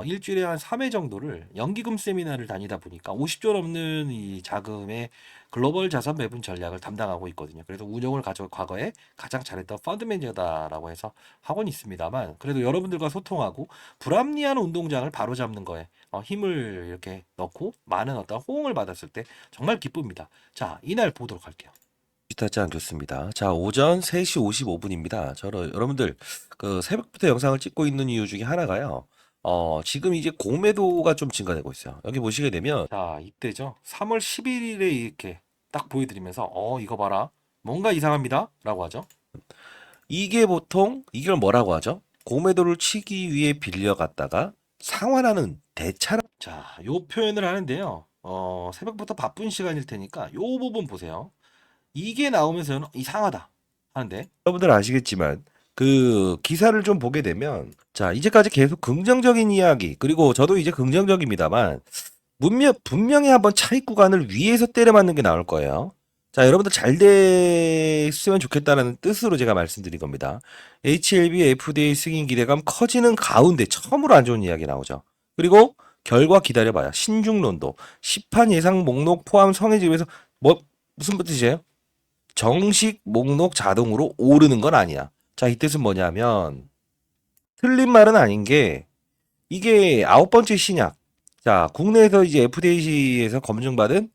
일주일에 한 3회 정도를 연기금 세미나를 다니다 보니까 50조 넘는 이 자금의 글로벌 자산 배분 전략을 담당하고 있거든요. 그래서 운용을 과거에 가장 잘했던 펀드 매니저다라고 해서 하고는 있습니다만 그래도 여러분들과 소통하고 불합리한 운동장을 바로잡는 거에 힘을 이렇게 넣고 많은 어떤 호응을 받았을 때 정말 기쁩니다. 자, 이날 보도록 할게요. 비슷하지 않겠습니다. 자, 오전 3시 55분입니다. 여러분들 그 새벽부터 영상을 찍고 있는 이유 중에 하나가요. 지금 이제 공매도가 좀 증가되고 있어요. 여기 보시게 되면 자, 이때죠. 3월 11일에 이렇게 딱 보여드리면서 이거 봐라. 뭔가 이상합니다. 라고 하죠. 이게 보통 이걸 뭐라고 하죠? 공매도를 치기 위해 빌려갔다가 상환하는 대차라. 자, 요 표현을 하는데요. 새벽부터 바쁜 시간일 테니까 요 부분 보세요. 이게 나오면서는 이상하다 하는데 여러분들 아시겠지만 그 기사를 좀 보게 되면 자, 이제까지 계속 긍정적인 이야기 그리고 저도 이제 긍정적입니다만 분명히 한번 차익 구간을 위에서 때려 맞는 게 나올 거예요. 자, 여러분들 잘 됐으면 좋겠다는 뜻으로 제가 말씀드린 겁니다. HLB FDA 승인 기대감 커지는 가운데 처음으로 안 좋은 이야기 나오죠. 그리고 결과 기다려봐요. 신중론도 시판 예상 목록 포함 성해집에서 무슨 뜻이에요? 정식 목록 자동으로 오르는 건 아니야. 자, 이 뜻은 뭐냐면 틀린 말은 아닌 게 이게 9번째 신약. 자, 국내에서 이제 FDA에서 검증받은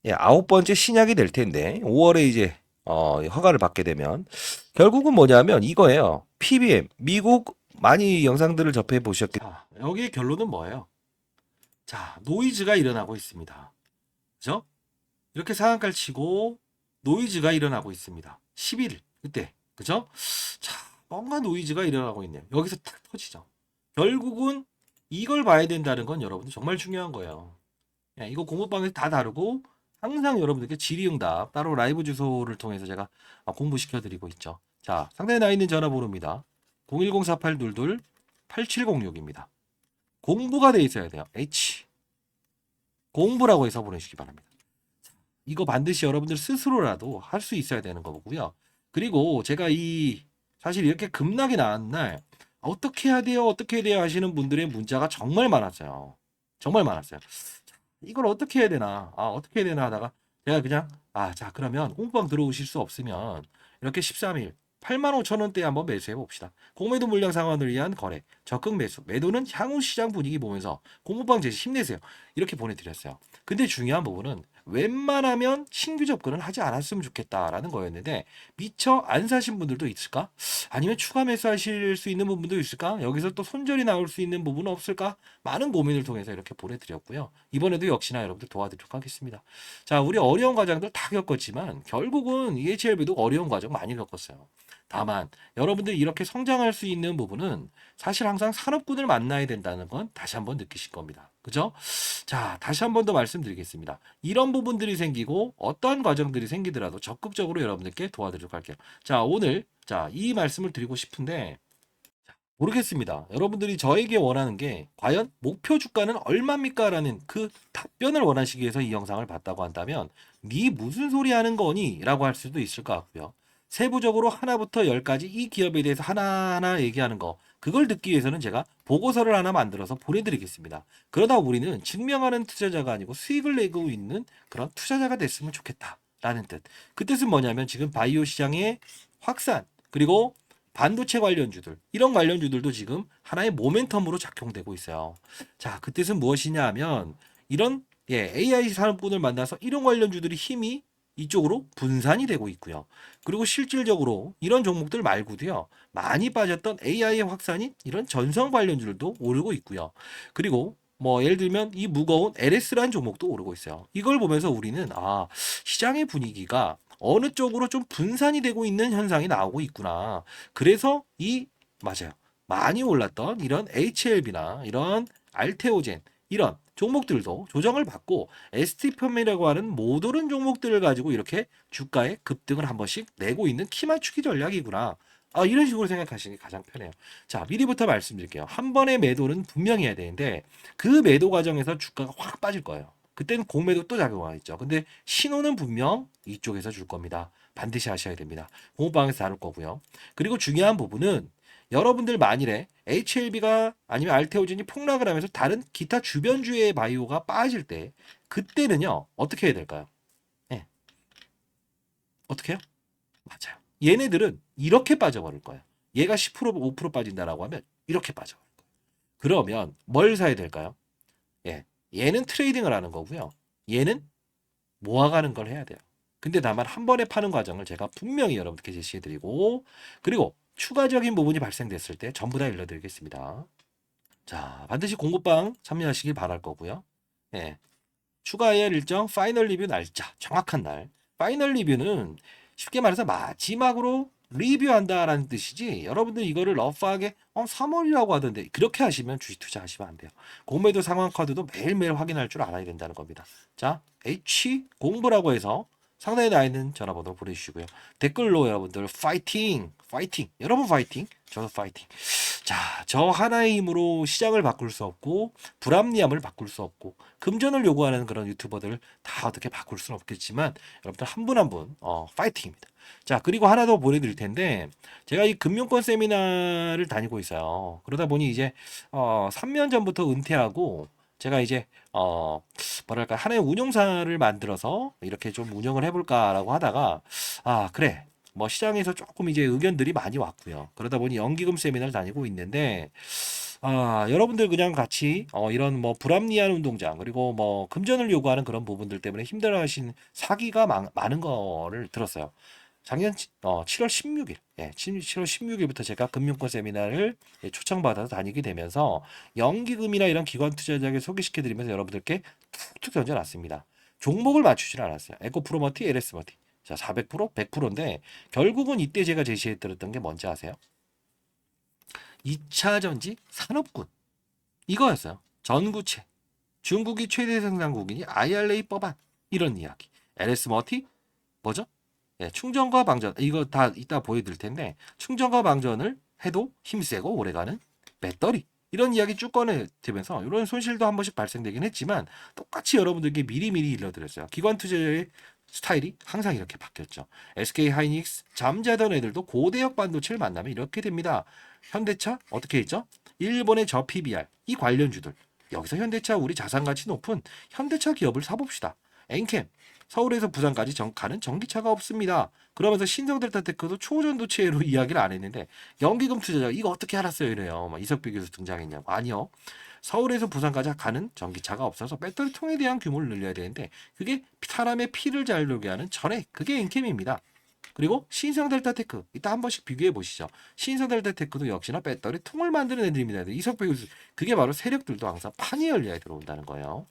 9번째 신약이 될 텐데 5월에 이제 허가를 받게 되면 결국은 뭐냐면 이거예요. PBM 미국 많이 영상들을 접해 보셨겠. 자, 여기의 결론은 뭐예요? 자, 노이즈가 일어나고 있습니다. 그죠? 이렇게 상한가를 치고 노이즈가 일어나고 있습니다. 11일 그때 그죠? 자, 뭔가 노이즈가 일어나고 있네요. 여기서 탁 터지죠. 결국은 이걸 봐야 된다는 건 여러분들 정말 중요한 거예요. 이거 공부방에서 다 다루고 항상 여러분들께 질의응답 따로 라이브 주소를 통해서 제가 공부시켜드리고 있죠. 자, 상단에 나와 있는 전화번호입니다. 010-4822-8706입니다. 공부가 돼 있어야 돼요. H 공부라고 해서 보내주시기 바랍니다. 이거 반드시 여러분들 스스로라도 할 수 있어야 되는 거고요. 그리고 제가 사실 이렇게 급락이 나온 날 어떻게 해야 돼요? 어떻게 해야 돼요? 하시는 분들의 문자가 정말 많았어요. 정말 많았어요. 이걸 어떻게 해야 되나? 어떻게 해야 되나 하다가 제가 그냥 자, 그러면 공부방 들어오실 수 없으면 이렇게 13일 85,000원대에 한번 매수해 봅시다. 공매도 물량 상환을 위한 거래, 적극 매수, 매도는 향후 시장 분위기 보면서 공부방 제시 힘내세요. 이렇게 보내드렸어요. 근데 중요한 부분은 웬만하면 신규 접근은 하지 않았으면 좋겠다라는 거였는데 미처 안 사신 분들도 있을까? 아니면 추가 매수하실 수 있는 부분도 있을까? 여기서 또 손절이 나올 수 있는 부분은 없을까? 많은 고민을 통해서 이렇게 보내드렸고요. 이번에도 역시나 여러분들 도와드리도록 하겠습니다. 자, 우리 어려운 과정들 다 겪었지만 결국은 EHLB도 어려운 과정 많이 겪었어요. 다만 여러분들이 이렇게 성장할 수 있는 부분은 사실 항상 산업군을 만나야 된다는 건 다시 한번 느끼실 겁니다. 그죠? 자, 다시 한 번 더 말씀드리겠습니다. 이런 부분들이 생기고 어떠한 과정들이 생기더라도 적극적으로 여러분들께 도와드리도록 할게요. 자, 오늘 이 말씀을 드리고 싶은데 모르겠습니다. 여러분들이 저에게 원하는 게 과연 목표 주가는 얼마입니까? 라는 그 답변을 원하시기 위해서 이 영상을 봤다고 한다면 네 무슨 소리 하는 거니? 라고 할 수도 있을 것 같고요. 세부적으로 하나부터 열까지 이 기업에 대해서 하나하나 얘기하는 거 그걸 듣기 위해서는 제가 보고서를 하나 만들어서 보내드리겠습니다. 그러다 우리는 증명하는 투자자가 아니고 수익을 내고 있는 그런 투자자가 됐으면 좋겠다 라는 뜻. 그 뜻은 뭐냐면 지금 바이오 시장의 확산 그리고 반도체 관련주들 이런 관련주들도 지금 하나의 모멘텀으로 작용되고 있어요. 자, 그 뜻은 무엇이냐 하면 이런 AI 산업군을 만나서 이런 관련주들이 힘이 이쪽으로 분산이 되고 있고요. 그리고 실질적으로 이런 종목들 말고도요. 많이 빠졌던 AI의 확산인 이런 전성 관련주들도 오르고 있고요. 그리고 뭐 예를 들면 이 무거운 LS라는 종목도 오르고 있어요. 이걸 보면서 우리는 시장의 분위기가 어느 쪽으로 좀 분산이 되고 있는 현상이 나오고 있구나. 그래서 맞아요. 많이 올랐던 이런 HLB나 이런 알테오젠 이런 종목들도 조정을 받고 ST펌이라고 하는 못 오른 종목들을 가지고 이렇게 주가의 급등을 한 번씩 내고 있는 키맞추기 전략이구나. 이런 식으로 생각하시는 게 가장 편해요. 자, 미리부터 말씀드릴게요. 한 번의 매도는 분명히 해야 되는데 그 매도 과정에서 주가가 확 빠질 거예요. 그때는 공매도 또 작용하겠죠. 근데 신호는 분명 이쪽에서 줄 겁니다. 반드시 하셔야 됩니다. 공부방에서 다룰 거고요. 그리고 중요한 부분은 여러분들 만일에 HLB가 아니면 알테오젠이 폭락을 하면서 다른 기타 주변주의 바이오가 빠질 때 그때는요. 어떻게 해야 될까요? 네. 어떻게 해요? 맞아요. 얘네들은 이렇게 빠져버릴 거예요. 얘가 10% 5% 빠진다라고 하면 이렇게 빠져버릴 거예요. 그러면 뭘 사야 될까요? 얘는 트레이딩을 하는 거고요. 얘는 모아가는 걸 해야 돼요. 근데 다만 한 번에 파는 과정을 제가 분명히 여러분께 제시해드리고 그리고 추가적인 부분이 발생됐을 때 전부 다 일러드리겠습니다. 자, 반드시 공부방 참여하시길 바랄 거고요. 추가해야 할 일정 파이널 리뷰 날짜 정확한 날. 파이널 리뷰는 쉽게 말해서 마지막으로 리뷰한다라는 뜻이지 여러분들 이거를 러프하게 3월이라고 하던데 그렇게 하시면 주식 투자하시면 안 돼요. 공매도 상황 카드도 매일매일 확인할 줄 알아야 된다는 겁니다. 자, H 공부라고 해서 상단에 나 있는 전화번호로 보내주시고요. 댓글로 여러분들 파이팅 여러분 파이팅 저도 파이팅. 자, 저 하나의 힘으로 시장을 바꿀 수 없고 불합리함을 바꿀 수 없고 금전을 요구하는 그런 유튜버들을 다 어떻게 바꿀 수는 없겠지만 여러분들 한 분 한 분 파이팅입니다. 자, 그리고 하나 더 보내드릴 텐데 제가 이 금융권 세미나를 다니고 있어요. 그러다 보니 이제 3년 전부터 은퇴하고 제가 이제 뭐랄까 하나의 운용사를 만들어서 이렇게 좀 운영을 해볼까라고 하다가 그래 뭐 시장에서 조금 이제 의견들이 많이 왔고요. 그러다 보니 연기금 세미나를 다니고 있는데 여러분들 그냥 같이 이런 뭐 불합리한 운동장 그리고 뭐 금전을 요구하는 그런 부분들 때문에 힘들어하신 사기가 많은 거를 들었어요. 작년 7월 16일, 7월 16일부터 제가 금융권 세미나를 초청받아서 다니게 되면서 연기금이나 이런 기관 투자자에게 소개시켜드리면서 여러분들께 툭툭 던져놨습니다. 종목을 맞추질 않았어요. 에코프로머티, LS머티. 자, 400%, 100%인데 결국은 이때 제가 제시해드렸던 게 뭔지 아세요? 2차 전지 산업군. 이거였어요. 전구체. 중국이 최대 생산국이니 IRA 법안. 이런 이야기. LS머티 뭐죠? 충전과 방전 이거 다 이따 보여드릴 텐데 충전과 방전을 해도 힘세고 오래가는 배터리 이런 이야기 쭉 꺼내들면서 이런 손실도 한 번씩 발생되긴 했지만 똑같이 여러분들께 미리미리 일러드렸어요. 기관 투자의 스타일이 항상 이렇게 바뀌었죠. SK 하이닉스 잠자던 애들도 고대역 반도체를 만나면 이렇게 됩니다. 현대차 어떻게 했죠? 일본의 저 PBR 이 관련주들 여기서 현대차 우리 자산가치 높은 현대차 기업을 사봅시다. 엔캠 서울에서 부산까지 가는 전기차가 없습니다. 그러면서 신성델타테크도 초전도체로 이야기를 안 했는데 연기금 투자자 이거 어떻게 알았어요 이래요. 이석배 교수 등장했냐고. 아니요. 서울에서 부산까지 가는 전기차가 없어서 배터리통에 대한 규모를 늘려야 되는데 그게 사람의 피를 잘 돌게 하는 전액 그게 엔캠입니다. 그리고 신성 델타테크 이따 한 번씩 비교해 보시죠. 신성 델타테크도 역시나 배터리 통을 만드는 애들입니다. 이석배 교수 그게 바로 세력들도 항상 판이 열려야 들어온다는 거예요.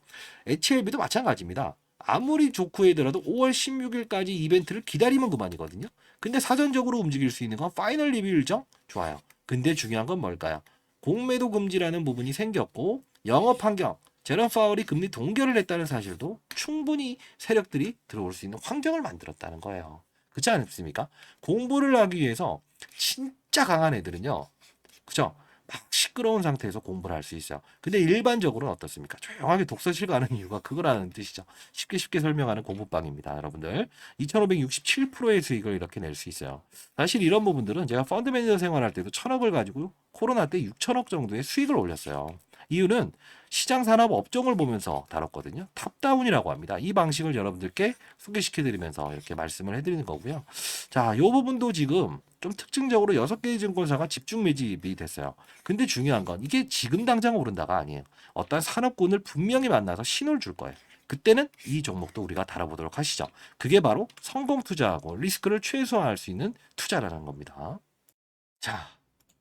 HLB도 마찬가지입니다. 아무리 좋고 해더라도 5월 16일까지 이벤트를 기다리면 그만이거든요. 근데 사전적으로 움직일 수 있는 건 파이널 리뷰 일정 좋아요. 근데 중요한 건 뭘까요? 공매도 금지라는 부분이 생겼고 영업 환경 제런 파월이 금리 동결을 했다는 사실도 충분히 세력들이 들어올 수 있는 환경을 만들었다는 거예요. 그렇지 않습니까? 공부를 하기 위해서 진짜 강한 애들은요. 그죠? 막 시끄러운 상태에서 공부를 할 수 있어요. 근데 일반적으로는 어떻습니까? 조용하게 독서실 가는 이유가 그거라는 뜻이죠. 쉽게 설명하는 공부방입니다. 여러분들. 2567%의 수익을 이렇게 낼 수 있어요. 사실 이런 부분들은 제가 펀드 매니저 생활할 때도 1000억을 가지고 코로나 때 6천억 정도의 수익을 올렸어요. 이유는 시장 산업 업종을 보면서 다뤘거든요. 탑다운이라고 합니다. 이 방식을 여러분들께 소개시켜드리면서 이렇게 말씀을 해드리는 거고요. 자, 이 부분도 지금 좀 특징적으로 6개의 증권사가 집중 매집이 됐어요. 근데 중요한 건 이게 지금 당장 오른다가 아니에요. 어떤 산업군을 분명히 만나서 신호를 줄 거예요. 그때는 이 종목도 우리가 다뤄보도록 하시죠. 그게 바로 성공 투자하고 리스크를 최소화할 수 있는 투자라는 겁니다. 자,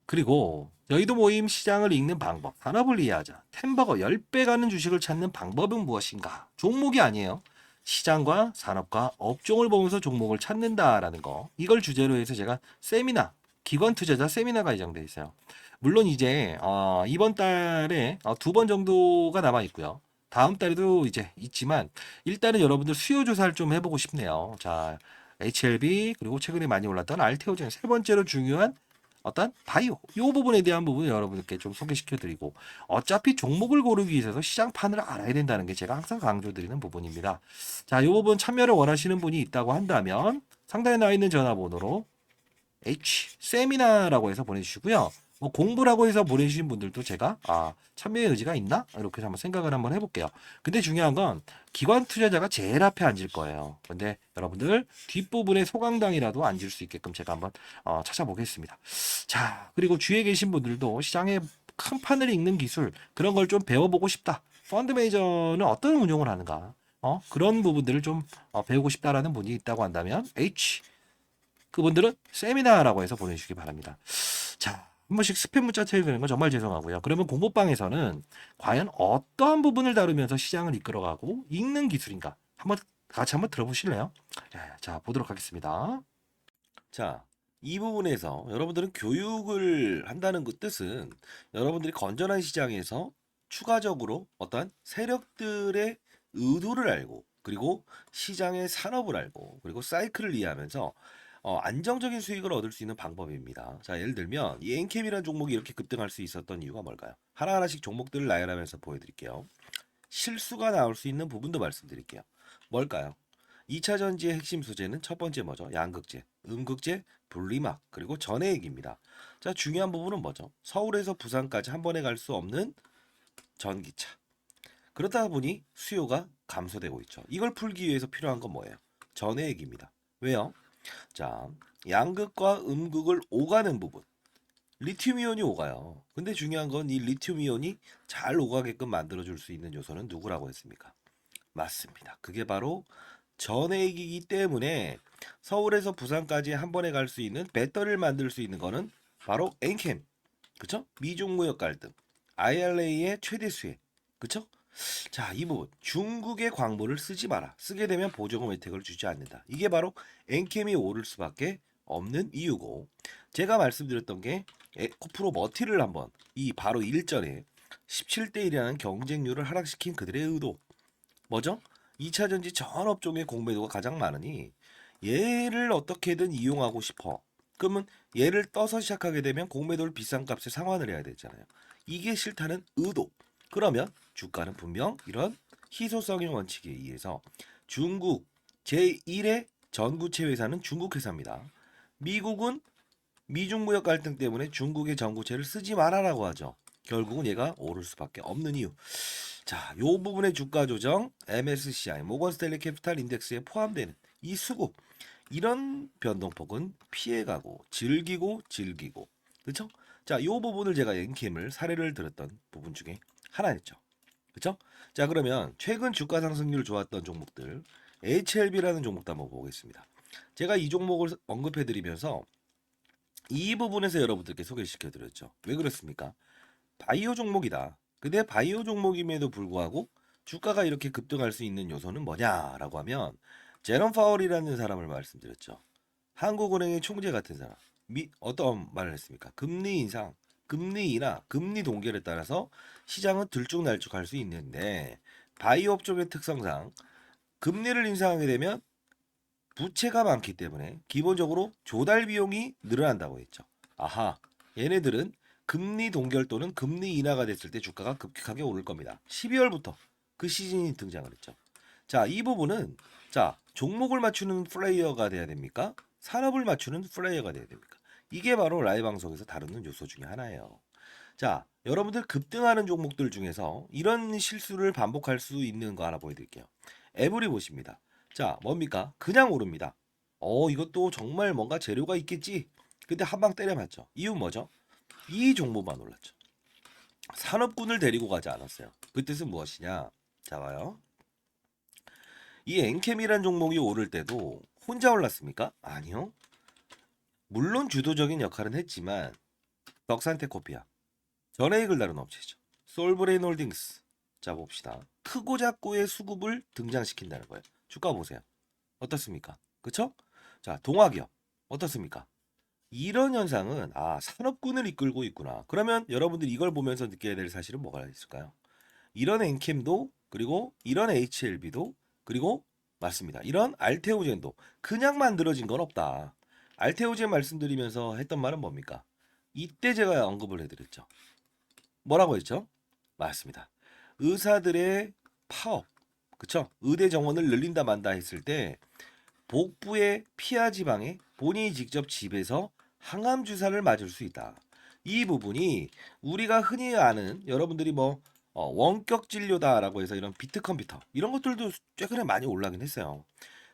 그리고 여의도 모임 시장을 읽는 방법, 산업을 이해하자. 템버거 10배 가는 주식을 찾는 방법은 무엇인가? 종목이 아니에요. 시장과 산업과 업종을 보면서 종목을 찾는다라는 거. 이걸 주제로 해서 제가 세미나, 기관 투자자 세미나가 예정돼 있어요. 물론 이제 이번 달에 2번 정도가 남아 있고요. 다음 달에도 이제 있지만 일단은 여러분들 수요 조사를 좀 해보고 싶네요. 자, HLB 그리고 최근에 많이 올랐던 알테오젠 세 번째로 중요한 어떤 바이오 요 부분에 대한 부분을 여러분들께 좀 소개시켜 드리고 어차피 종목을 고르기 위해서 시장판을 알아야 된다는 게 제가 항상 강조드리는 부분입니다. 자, 요 부분 참여를 원하시는 분이 있다고 한다면 상단에 나와 있는 전화번호로 H 세미나라고 해서 보내주시고요. 뭐 공부라고 해서 보내주신 분들도 제가 참여의 의지가 있나 이렇게 한번 생각을 한번 해볼게요. 근데 중요한 건 기관 투자자가 제일 앞에 앉을 거예요. 근데 여러분들 뒷부분에 소강당이라도 앉을 수 있게끔 제가 한번 찾아보겠습니다. 자, 그리고 주위에 계신 분들도 시장의 큰 판을 읽는 기술 그런 걸 좀 배워보고 싶다. 펀드 매니저는 어떤 운용을 하는가? 그런 부분들을 좀 배우고 싶다라는 분이 있다고 한다면 H 그분들은 세미나라고 해서 보내주시기 바랍니다. 자, 한 번씩 스팸 문자 채우는 건 정말 죄송하고요. 그러면 공부방에서는 과연 어떠한 부분을 다루면서 시장을 이끌어가고 읽는 기술인가? 같이 한번 들어보실래요? 자, 보도록 하겠습니다. 자, 이 부분에서 여러분들은 교육을 한다는 그 뜻은 여러분들이 건전한 시장에서 추가적으로 어떠한 세력들의 의도를 알고 그리고 시장의 산업을 알고 그리고 사이클을 이해하면서 안정적인 수익을 얻을 수 있는 방법입니다. 자, 예를 들면 이 엔캠이라는 종목이 이렇게 급등할 수 있었던 이유가 뭘까요? 하나하나씩 종목들을 나열하면서 보여드릴게요. 실수가 나올 수 있는 부분도 말씀드릴게요. 뭘까요? 2차 전지의 핵심 소재는 첫 번째 뭐죠? 양극재, 음극재, 분리막, 그리고 전해액입니다. 자, 중요한 부분은 뭐죠? 서울에서 부산까지 한 번에 갈 수 없는 전기차. 그러다 보니 수요가 감소되고 있죠. 이걸 풀기 위해서 필요한 건 뭐예요? 전해액입니다. 왜요? 자, 양극과 음극을 오가는 부분. 리튬이온이 오가요. 근데 중요한 건 이 리튬이온이 잘 오가게끔 만들어줄 수 있는 요소는 누구라고 했습니까? 맞습니다. 그게 바로 전해액이기 때문에 서울에서 부산까지 한 번에 갈 수 있는 배터리를 만들 수 있는 거는 바로 엔캠. 그쵸? 미중무역 갈등. IRA의 최대 수혜. 그쵸? 자, 이 부분 중국의 광물을 쓰지 마라. 쓰게 되면 보조금 혜택을 주지 않는다. 이게 바로 엔캠이 오를 수밖에 없는 이유고 제가 말씀드렸던 게 에코프로 머티를 한번 이 바로 일전에 17대 1이라는 경쟁률을 하락시킨 그들의 의도 뭐죠? 2차 전지 전 업종의 공매도가 가장 많으니 얘를 어떻게든 이용하고 싶어. 그러면 얘를 떠서 시작하게 되면 공매도를 비싼 값에 상환을 해야 되잖아요. 이게 싫다는 의도. 그러면 주가는 분명 이런 희소성의 원칙에 의해서 중국 제1의 전구체 회사는 중국 회사입니다. 미국은 미중무역 갈등 때문에 중국의 전구체를 쓰지 말아라고 하죠. 결국은 얘가 오를 수밖에 없는 이유. 자, 요 부분의 주가 조정 MSCI 모건스탠리 캐피탈 인덱스에 포함되는 이 수급 이런 변동폭은 피해가고 즐기고 그렇죠? 자, 요 부분을 제가 엔캠을 사례를 들었던 부분 중에 하나 했죠. 그쵸? 자, 그러면 최근 주가 상승률 좋았던 종목들 HLB라는 종목도 한번 보겠습니다. 제가 이 종목을 언급해드리면서 이 부분에서 여러분들께 소개시켜드렸죠. 왜 그렇습니까? 바이오 종목이다. 근데 바이오 종목임에도 불구하고 주가가 이렇게 급등할 수 있는 요소는 뭐냐라고 하면 제롬 파월이라는 사람을 말씀드렸죠. 한국은행의 총재 같은 사람. 어떤 말을 했습니까? 금리 인상, 금리 인하, 금리 동결에 따라서 시장은 들쭉날쭉할 수 있는데 바이오 업종의 특성상 금리를 인상하게 되면 부채가 많기 때문에 기본적으로 조달 비용이 늘어난다고 했죠. 아하, 얘네들은 금리 동결 또는 금리 인하가 됐을 때 주가가 급격하게 오를 겁니다. 12월부터 그 시즌이 등장을 했죠. 자, 이 부분은 자, 종목을 맞추는 플레이어가 돼야 됩니까? 산업을 맞추는 플레이어가 돼야 됩니까? 이게 바로 라이브 방송에서 다루는 요소 중에 하나예요. 자, 여러분들 급등하는 종목들 중에서 이런 실수를 반복할 수 있는 거 하나 보여드릴게요. 에브리 보십니다. 자, 뭡니까? 그냥 오릅니다. 이것도 정말 뭔가 재료가 있겠지. 근데 한 방 때려맞죠. 이유 뭐죠? 이 종목만 올랐죠. 산업군을 데리고 가지 않았어요. 그 뜻은 무엇이냐? 자, 봐요. 이 엔캠이란 종목이 오를 때도 혼자 올랐습니까? 아니요. 물론 주도적인 역할은 했지만 덕산테코피아, 전해익을 다룬 업체죠. 솔브레인 홀딩스. 자, 봅시다. 크고 작고의 수급을 등장시킨다는 거예요. 주가 보세요. 어떻습니까? 그쵸? 자, 동화기업 어떻습니까? 이런 현상은 산업군을 이끌고 있구나. 그러면 여러분들이 이걸 보면서 느껴야 될 사실은 뭐가 있을까요? 이런 엔캠도 그리고 이런 HLB도 그리고 맞습니다. 이런 알테오젠도 그냥 만들어진 건 없다. 알테오젠 말씀드리면서 했던 말은 뭡니까? 이때 제가 언급을 해드렸죠. 뭐라고 했죠? 맞습니다. 의사들의 파업, 그쵸? 의대 정원을 늘린다 만다 했을 때 복부의 피하 지방에 본인이 직접 집에서 항암 주사를 맞을 수 있다. 이 부분이 우리가 흔히 아는 여러분들이 원격 진료다라고 해서 이런 비트 컴퓨터 이런 것들도 최근에 많이 올라긴 했어요.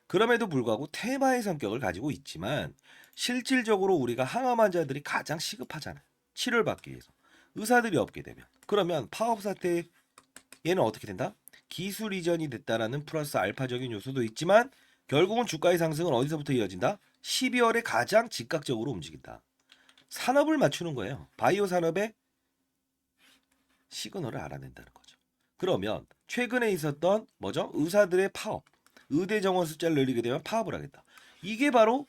그럼에도 불구하고 테마의 성격을 가지고 있지만 실질적으로 우리가 항암 환자들이 가장 시급하잖아요. 치료를 받기 위해서. 의사들이 없게 되면. 그러면 파업 사태 얘는 어떻게 된다? 기술 이전이 됐다라는 플러스 알파적인 요소도 있지만 결국은 주가의 상승은 어디서부터 이어진다? 12월에 가장 즉각적으로 움직인다. 산업을 맞추는 거예요. 바이오 산업의 시그널을 알아낸다는 거죠. 그러면 최근에 있었던 뭐죠? 의사들의 파업. 의대 정원 숫자를 늘리게 되면 파업을 하겠다. 이게 바로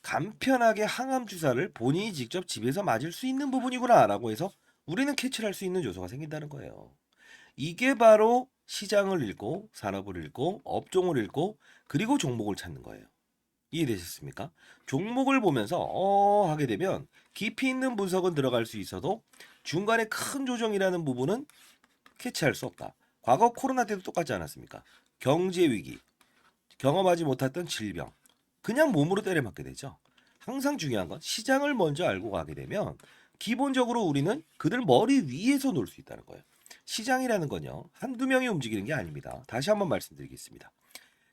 간편하게 항암 주사를 본인이 직접 집에서 맞을 수 있는 부분이구나라고 해서 우리는 캐치를 할 수 있는 요소가 생긴다는 거예요. 이게 바로 시장을 읽고 산업을 읽고 업종을 읽고 그리고 종목을 찾는 거예요. 이해되셨습니까? 종목을 보면서 하게 되면 깊이 있는 분석은 들어갈 수 있어도 중간에 큰 조정이라는 부분은 캐치할 수 없다. 과거 코로나 때도 똑같지 않았습니까? 경제 위기, 경험하지 못했던 질병, 그냥 몸으로 때려맞게 되죠. 항상 중요한 건 시장을 먼저 알고 가게 되면 기본적으로 우리는 그들 머리 위에서 놀 수 있다는 거예요. 시장이라는 건요, 한두 명이 움직이는 게 아닙니다. 다시 한번 말씀드리겠습니다.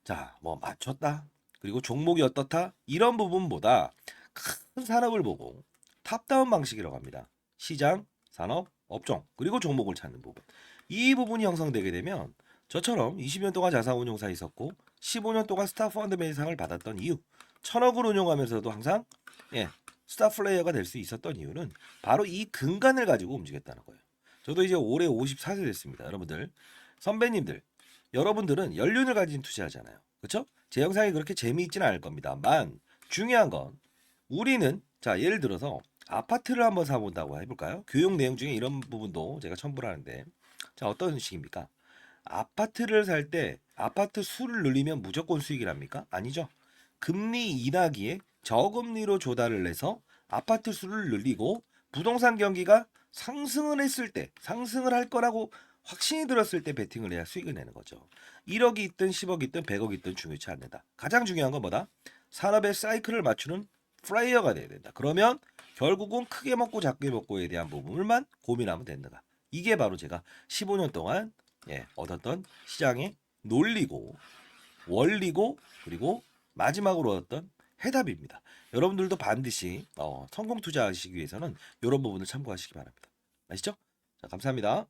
자, 맞췄다. 그리고 종목이 어떻다. 이런 부분보다 큰 산업을 보고 탑다운 방식이라고 합니다. 시장, 산업, 업종, 그리고 종목을 찾는 부분. 이 부분이 형성되게 되면 저처럼 20년 동안 자산운용사 있었고 15년 동안 스타 펀드 매상을 받았던 이유, 1000억을 운용하면서도 항상 스타 플레이어가 될 수 있었던 이유는 바로 이 근간을 가지고 움직였다는 거예요. 저도 이제 올해 54세 됐습니다. 여러분들, 선배님들, 여러분들은 연륜을 가진 투자하잖아요. 그렇죠? 제 영상이 그렇게 재미있지는 않을 겁니다만 중요한 건 우리는 자, 예를 들어서 아파트를 한번 사본다고 해볼까요? 교육 내용 중에 이런 부분도 제가 첨부를 하는데, 자, 어떤 식입니까? 아파트를 살 때 아파트 수를 늘리면 무조건 수익이랍니까? 아니죠. 금리 인하기에 저금리로 조달을 해서 아파트 수를 늘리고 부동산 경기가 상승을 했을 때, 상승을 할 거라고 확신이 들었을 때 베팅을 해야 수익을 내는 거죠. 1억이 있든 10억이 있든 100억이 있든 중요치 않는다. 가장 중요한 건 뭐다? 산업의 사이클을 맞추는 플레이어가 돼야 된다. 그러면 결국은 크게 먹고 작게 먹고에 대한 부분을만 고민하면 된다. 이게 바로 제가 15년 동안 얻었던 시장의 논리고 원리고 그리고 마지막으로 얻었던 해답입니다. 여러분들도 반드시 성공 투자하시기 위해서는 이런 부분을 참고하시기 바랍니다. 아시죠? 자, 감사합니다.